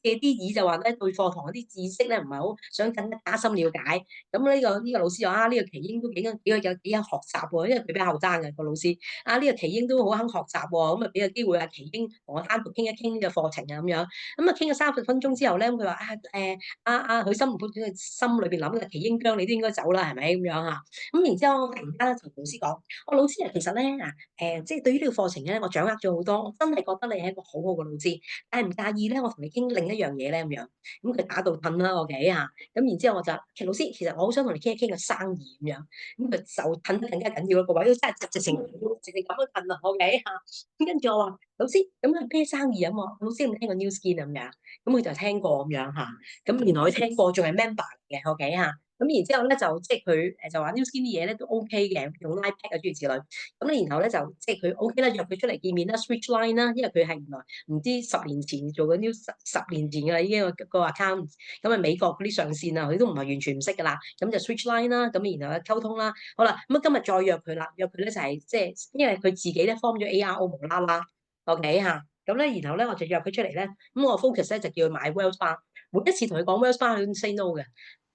借啲意就話咧對課堂嗰啲知識咧唔係好想更加深了解。咁呢個老師話呢個奇英都幾肯學習喎，因為佢比較後生嘅個老師。呢個奇英都好肯學習喎，咁啊俾個機會奇英同我單獨傾一傾呢個課程啊咁樣。咁啊傾咗30分鐘之後咧，佢話佢心裏邊諗嘅奇英姜你都應該走啦，係咪咁樣嚇？咁然之後，我突然間咧同老師講：我老師啊，其實咧即係對於呢個課程咧，我掌握咗好多，我真係覺得你係一個好好嘅老師。但係唔介意咧，我同你傾另一樣嘢咧咁樣。咁佢打到褪啦，OK 嚇。咁然之後我就其實老師，其實我好想同你傾一傾個生意咁樣。咁佢就褪得更加緊要啦，個位都真係直情咁樣褪啦，OK 嚇。咁跟住我話老師，咁係咩生意啊？我老師有冇聽過 New Skin 咁樣？咁佢就聽過咁樣嚇。咁原來佢聽過，仲係 member 嚟嘅，OK 嚇。咁然之後咧就即係佢就話 New Skin 啲嘢咧都 OK 嘅，用 Line Pad 啊諸如此類。咁然後咧就即係佢 OK 啦，約佢出嚟見面啦，switch line 啦，因為佢係原來唔知10年前做嘅 New 十年前㗎啦，已經個 account。咁啊美國嗰啲上線啊，佢都唔係完全唔識㗎啦。咁就 switch line 啦，咁然後咧溝通啦。好啦，咁啊今日再約佢啦，約佢咧就係即係因為佢自己咧 form 咗 ARO 無啦啦，OK 嚇。咁咧然後咧我就約佢出嚟咧，咁我 focus 咧就叫佢買 Wells Bar。每一次同佢講 Wells Bar，佢都 say no 嘅。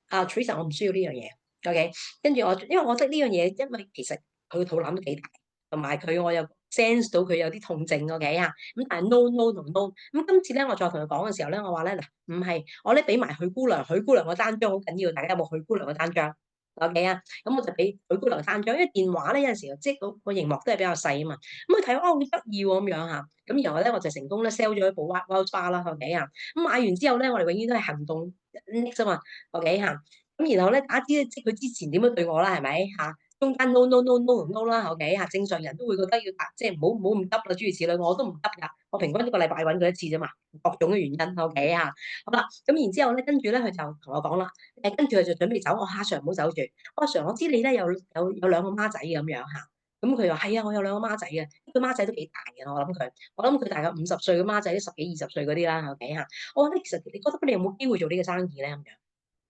Teresa，我唔需要呢樣嘢。OK，跟住因為我覺得呢樣嘢，因為其實佢個肚腩都幾大，同埋我又 sense 到佢有啲痛症。OK 啊，咁但係 no 同 no。咁今次咧，我再同佢講嘅時候咧，我話咧嗱，唔係我咧俾埋許姑娘嘅單張好緊要，大家有冇許姑娘嘅單張？OK 啊，咁我就俾許姑娘單張，因為電話咧有陣時即係個熒幕都係比較細啊嘛。咁佢睇好得意喎咁樣嚇。咁然後咧我就成功咧 sell 咗一部 Wells Bar 啦，OK 啊。咁買完之後咧，我哋永遠都係行動 next 啫嘛，OK 嚇。咁然後咧，大家知即係佢之前點樣對我啦，係咪嚇？中間 no no no no 同 no 啦，OK 嚇，正常人都會覺得要答，即係唔好咁急啦，諸如此類，我都唔急㗎，我平均一個禮拜揾佢一次啫嘛，各種嘅原因，OK 嚇，好啦，咁然之後咧，跟住咧佢就同我講啦，跟住佢就準備走，我阿 Sir 唔好走住，我阿 Sir 我知你咧有兩個孖仔咁樣嚇，咁佢話係啊，我有兩個孖仔嘅，個孖仔都幾大嘅，我諗佢大概50歲嘅孖仔，10幾20歲嗰啲啦，OK 嚇，我話咧其實你覺得你有冇機會做呢個生意咧咁樣？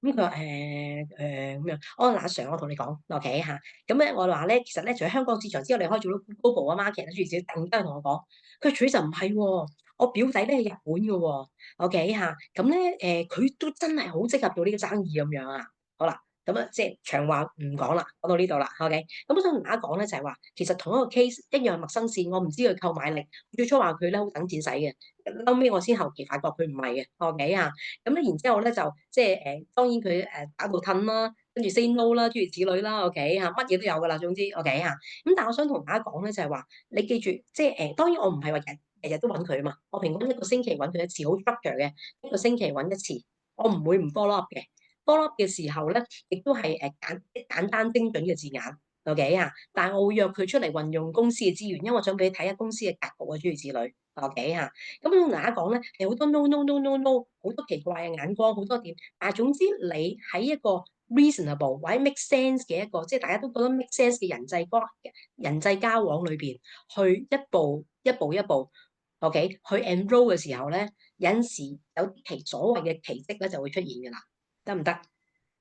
咁佢話咁樣，我話阿 Sir，我同你講，OK 嚇，咁咧我話咧，其實咧除咗香港市場之外，你可以做到 global 啊 market 啊，諸如此類，突然間同我講，佢除就唔係喎，我表弟咧係日本嘅喎，OK 嚇，咁咧佢都真係好適合做呢個生意咁樣啊，好啦，咁啊即係長話唔講啦，講到呢度啦，OK，咁我想同大家講咧就係話，其實同一個 case 一樣陌生線，我唔知佢購買力，最初話佢咧好等錢使嘅，後尾我先後期發覺佢唔係嘅，OK 嚇。咁咧，然之後咧就即係當然佢打到褪啦，跟住 say no 啦，諸如此類啦，OK 嚇，乜嘢都有噶啦，總之 OK 嚇。咁但係我想同大家講咧，就係話你記住，即係當然我唔係話日日都揾佢啊嘛，我平均一個星期揾佢一次，好 structure 嘅，一個星期揾一次，我唔會唔 follow up 嘅。follow up 嘅時候咧，亦都係簡單精準嘅字眼。OK 啊，但係我會約佢出嚟運用公司嘅資源，因為我想俾你睇下公司嘅格局啊，諸如此類。OK 嚇，咁同大家講咧，係好多 no no no no no，好多奇怪嘅眼光，好多點。但係總之你喺一個 reasonable 或者 make sense 嘅一個，即係大家都覺得 make sense 嘅人際交往裏邊，去一步，OK，去 enroll 嘅時候咧，有陣時有所謂嘅奇蹟咧就會出現㗎啦，得唔得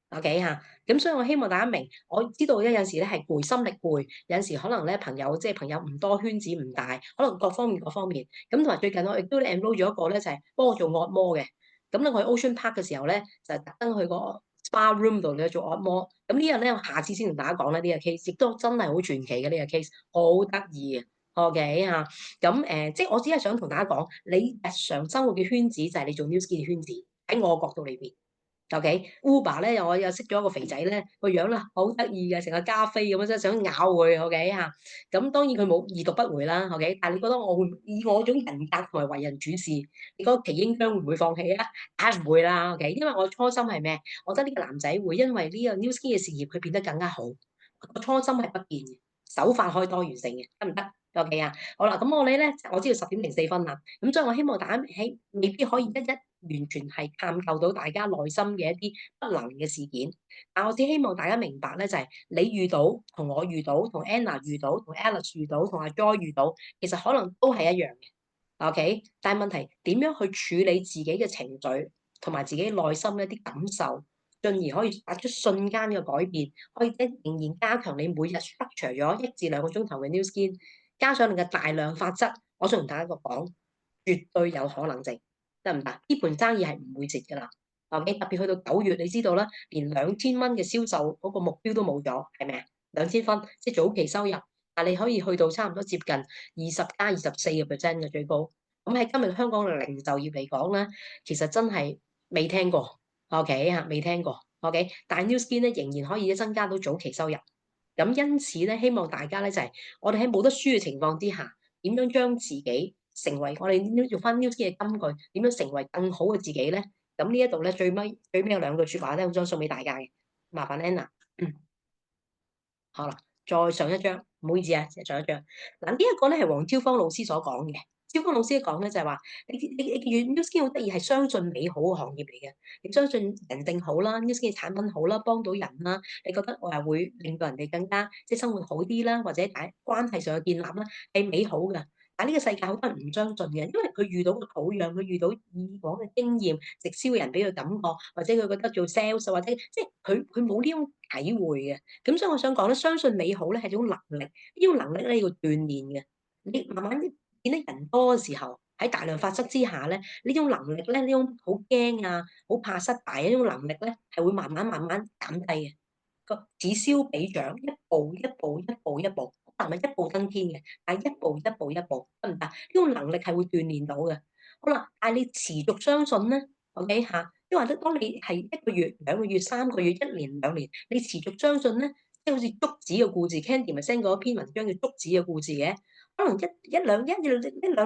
？OK 嚇，咁所以我希望大家明，我知道咧有陣時咧係攰，心力攰，有陣時可能咧朋友唔多，圈子唔大，可能各方面，咁同埋最近我亦都 enroll 咗一個咧就係幫我做按摩嘅，咁咧我喺 Ocean Park 嘅時候咧就特登去個 spa room 度咧做按摩，咁呢樣咧我下次先同大家講啦，呢個 case 亦都真係好傳奇嘅呢個 case，好得意嘅。OK 嚇，咁即係我只係想同大家講，你日常生活嘅圈子就係你做 New Skin 嘅圈子，喺我角度裏邊。OK，Uber 咧我又識咗一個肥仔咧，個樣咧好得意嘅，成個加菲咁樣，真係想咬佢。OK 嚇，咁當然佢冇已讀不回啦。OK，但係你覺得我會以我種人格同埋為人處事，你覺得奇英姜會唔會放棄啊？梗係唔會啦。OK，因為我初心係咩？我覺得呢個男仔會因為呢個 New Skin 嘅事業，佢變得更加好。個初心係不變嘅，手法可以多元性嘅，得唔得？OK 啊，好啦，咁我哋咧，我知道10:04啦，咁所以我希望大家未必可以一完全係探究到大家內心嘅一啲不能嘅事件，但我只希望大家明白咧，就係你遇到同我遇到，同 Anna 遇到，同 Alice 遇到，同阿 Joy 遇到，其實可能都係一樣嘅，OK？但係問題點樣去處理自己嘅情緒同埋自己內心一啲感受，進而可以發出瞬間嘅改變，可以仍然加強你每日 structure 咗1至2個鐘頭嘅 New Skin，加上你嘅大量法則，我想同大家講，絕對有可能性。得唔得？呢盤生意係唔會蝕㗎啦。OK，特別去到9月，你知道啦，連2000蚊嘅銷售嗰個目標都冇咗，係咪啊？2000分，即係早期收入，但你可以去到差唔多接近20+24% 嘅最高。咁喺今日香港嘅零售業嚟講咧，其實真係未聽過。OK 嚇，未聽過。OK，但係 New Skin 咧仍然可以增加到早期收入。咁因此咧，希望大家咧就係我哋喺冇得輸嘅情況之下，點樣將自己成為我哋用翻 New Skin 嘅金句，點樣成為更好嘅自己咧？咁呢一度咧最尾有2句説話咧，好想送俾大家嘅，麻煩 Anna。好啦，再上一張，唔好意思啊，上一張。嗱，呢一個咧係黃超芳老師所講嘅。超芳老師講咧就係話，你New Skin 好得意，係相信美好嘅行業嚟嘅。你相信人定好啦，New Skin 嘅產品好啦，幫到人啦，你覺得我係會令到人哋更加即係生活好啲啦，或者大關係上嘅建立啦，係美好嘅。但係呢個世界好多人唔相信嘅，因為佢遇到嘅土壤，佢遇到以往嘅經驗，直銷嘅人俾佢感覺，或者佢覺得做 sales，或者即係佢冇呢種體會嘅。咁所以我想講咧，相信美好咧係種能力，呢種能力咧要鍛鍊嘅。你慢慢見得人多嘅時候，喺大量法則之下咧，呢種能力咧，呢種好驚啊、好怕失敗嘅呢種能力咧，係會慢慢減低嘅。個此消彼長，一步一步，但係一步登天嘅，但係一步得唔得？呢種能力係會鍛鍊到嘅。好啦，但係你持續相信咧，OK 嚇，即係話當你係1個月、2個月、3個月、1年、2年，你持續相信咧，即係好似竹子嘅故事 ，Candy 咪 send 過一篇文章叫竹子嘅故事嘅。可能一兩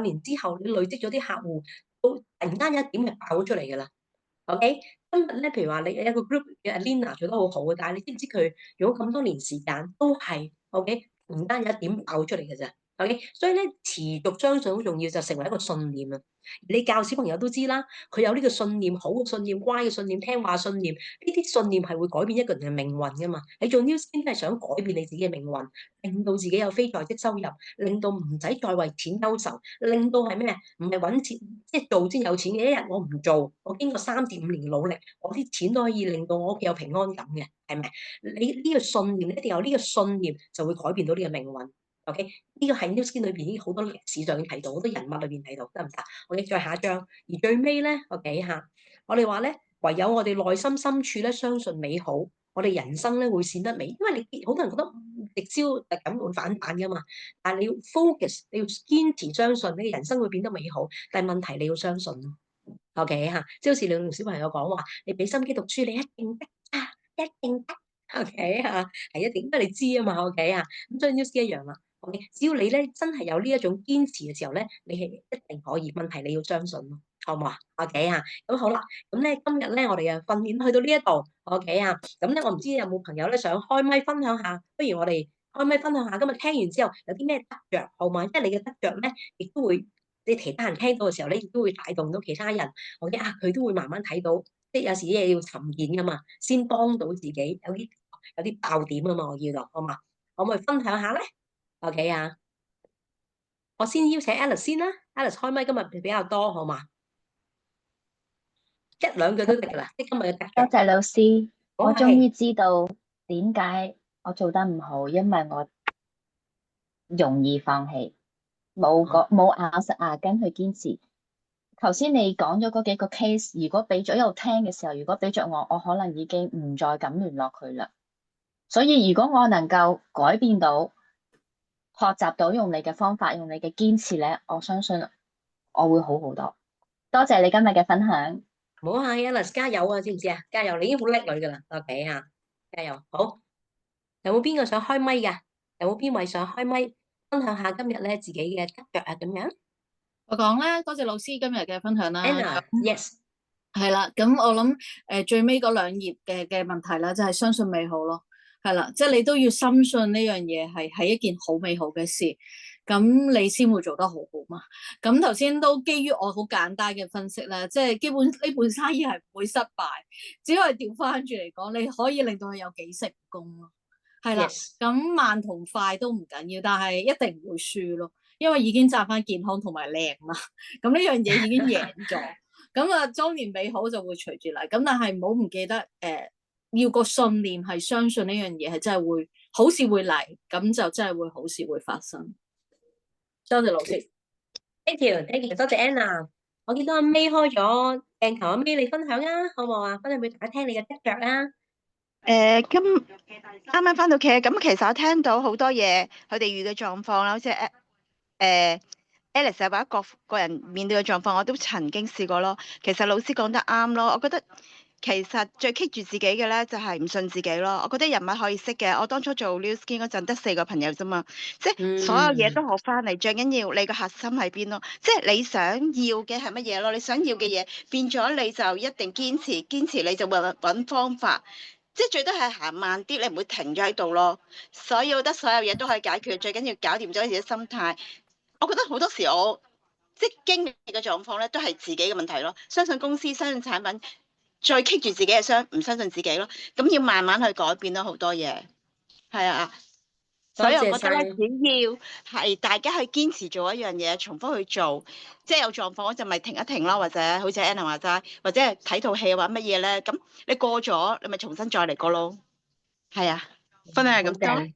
年之後，你累積咗啲客戶，到突然間有一點係爆咗出嚟㗎啦。OK，今日咧，譬如話你有一個 group 嘅 Lina 做得好好嘅，但係你知唔知佢用咗咁多年時間都係 OK，唔單有一點爆出嚟嘅啫。OK，所以咧持續相信好重要，就成為一個信念啊！你教小朋友都知啦，佢有呢個信念，好嘅信念、乖嘅信念、聽話信念，呢啲信念係會改變一個人嘅命運噶嘛。你做 New Skin 都係想改變你自己嘅命運，令到自己有非在職收入，令到唔使再為錢憂愁，令到係咩？唔係揾錢，即係做先有錢嘅。一日我唔做，我經過3至5年嘅努力，我啲錢都可以令到我屋企有平安感嘅，係咪？你呢個信念，一定有呢個信念，就會改變到呢個命運。OK，呢個係 New Skin 裏邊已經好多歷史上已經睇到，好多人物裏邊睇到，得唔得？我哋再下一張，而最尾咧，OK 嚇，我哋話咧，唯有我哋內心深處咧相信美好，我哋人生咧會閃得美。因為你好多人覺得直銷特感會反彈噶嘛，但係你要 focus，你要堅持相信，你嘅人生會變得美好。但係問題你要相信咯，OK 嚇，即係好似你同小朋友講話，你俾心機讀書，你一定得啊，一定得，OK 嚇，係一定，因為你知啊嘛，OK 嚇，咁所以 New Skin 一樣啦。OK，只要你咧真係有呢一種堅持嘅時候咧，你係一定可以。問題你要相信咯，好唔好啊？OK 啊，咁好啦，咁咧今日咧我哋嘅訓練去到呢一度，OK 啊，咁咧我唔知有冇朋友咧想開麥分享下，不如我哋開麥分享下，今日聽完之後有啲咩得着，好嘛？即係你嘅得着咧，亦都會你其他人聽到嘅時候咧，亦都會帶動到其他人，OK啊，佢都會慢慢睇到，即係有時啲嘢要沉澱噶嘛，先幫到自己有啲爆點啊嘛，我叫做好嘛？可唔可以分享下咧？OK 啊，我先邀請 Alice 先啦，Alice 開麥今日比較多，好嘛？一兩句都得噶啦，即係今日嘅得着。多謝老師，我終好客氣，於知道點解我做得唔好，因為我容易放棄，冇咬實牙根去堅持。頭先你講咗嗰幾個 case，如果俾咗有聽嘅時候，如果俾着我可能已經唔再敢聯絡佢啦。所以如果我能夠改變到，學習到用你嘅方法，用你嘅堅持咧，我相信我會好好多。多謝你今日嘅分享。唔好客氣，Alice 加油啊，知唔知啊？加油，你已經好叻女噶啦，OK 啊，加油。好，有冇邊個想開麥噶？有冇邊位想開麥分享下今日咧自己嘅得着啊？咁樣我講啦，多謝老師今日嘅分享啦。 ，Anna，yes，係啦，咁我諗最尾嗰2頁嘅問題啦，就係相信美好咯。係啦，即係你都要深信呢樣嘢係一件好美好嘅事，咁你先會做得好好嘛。咁頭先都基於我好簡單嘅分析啦，即係基本呢盤生意係唔會失敗，只係調翻轉嚟講，你可以令到佢有幾成功咯。係啦， yes，咁慢同快都唔緊要，但係一定唔會輸咯，因為已經賺翻健康同埋靚啦。咁呢樣嘢已經贏咗。咁啊，莊年美好就會隨住嚟，咁但係唔好唔記得，要個信念係相信呢樣嘢係真係會好事會嚟，咁就真係會好事會發生。多謝老師 ，thank you，thank you，多謝 Anna。我見到阿 May 開咗鏡頭，阿 May 你分享啊，好唔好啊？分享俾大家聽你嘅得着啊。啱啱翻到屋企，咁其實我聽到好多嘢，佢哋遇嘅狀況啦，好似Alice 又話個人面對嘅狀況，我都曾經試過咯。其實老師講得啱咯，我覺得其實最棘住自己嘅咧就係唔信自己咯。我覺得人物可以識嘅，我當初做 New Skin 嗰陣得4個朋友啫嘛，即係所有嘢都學翻嚟，最緊要你個核心喺邊咯，即係你想要嘅係乜嘢咯？你想要嘅嘢變咗你就一定堅持，堅持你就揾方法。即係最多係行慢啲，你唔會停咗喺度咯。所以我覺得所有嘢都可以解決，最緊要搞掂咗自己心態。我覺得好多時我即係經歷嘅狀況咧，都係自己嘅問題咯。相信公司、相信產品，最棘住自己嘅唔相信自己咯。咁要慢慢去改變咯，好多嘢係啊。所以我覺得咧，只要係大家去堅持做一樣嘢，重複去做，即係有狀況就咪停一停咯，或者好似 Anna 話齋，或者係睇套戲或乜嘢咧，咁你過咗，你咪重新再嚟過咯。係啊，分享係咁多。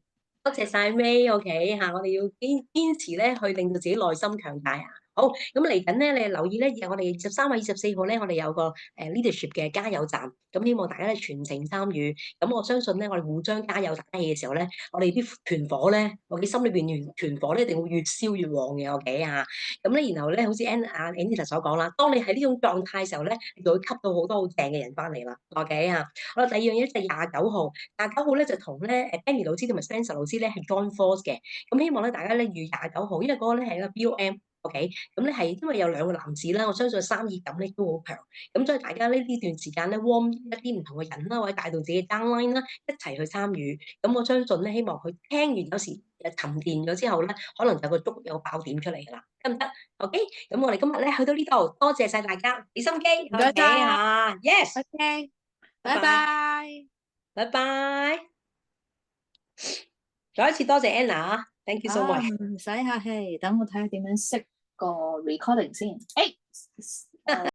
多謝晒 May，OK 嚇，我哋要堅持咧，去令到自己內心強大啊！好，咁嚟緊咧，你留意咧，我哋23或24號咧，我哋有個leadership 嘅加油站，咁希望大家咧全程參與。咁我相信咧，我哋互相加油打氣嘅時候咧，我哋啲團火咧，我哋心裏邊團火咧，一定會越燒越旺嘅，OK 啊！咁咧，然後咧，好似 Anita 所講啦，當你喺呢種狀態嘅時候咧，你就會吸到好多好正嘅人翻嚟啦，OK 啊！好啦，第二樣嘢就係29號咧就同咧Annie 老師同埋 Spencer 老師咧係 join force 嘅，咁希望咧大家咧預29號，因為嗰個咧係一個 BOM。OK，咁咧係因為有兩個男子啦，我相信生意感咧都好強，咁所以大家呢段時間咧 warm 一啲唔同嘅人啦，或者帶動自己 downline 啦，一齊去參與，咁我相信咧，希望佢聽完有時沉澱咗之後咧，可能就個竹有爆點出嚟㗎啦，得唔得 ？OK，咁我哋今日咧去到呢度，多謝晒大家俾心機，唔該晒嚇，yes， OK，拜拜拜。拜拜，再一次多謝 Anna，thank you so 啊， much。唔使客氣，等我睇下點樣熄個 recording 先。誒、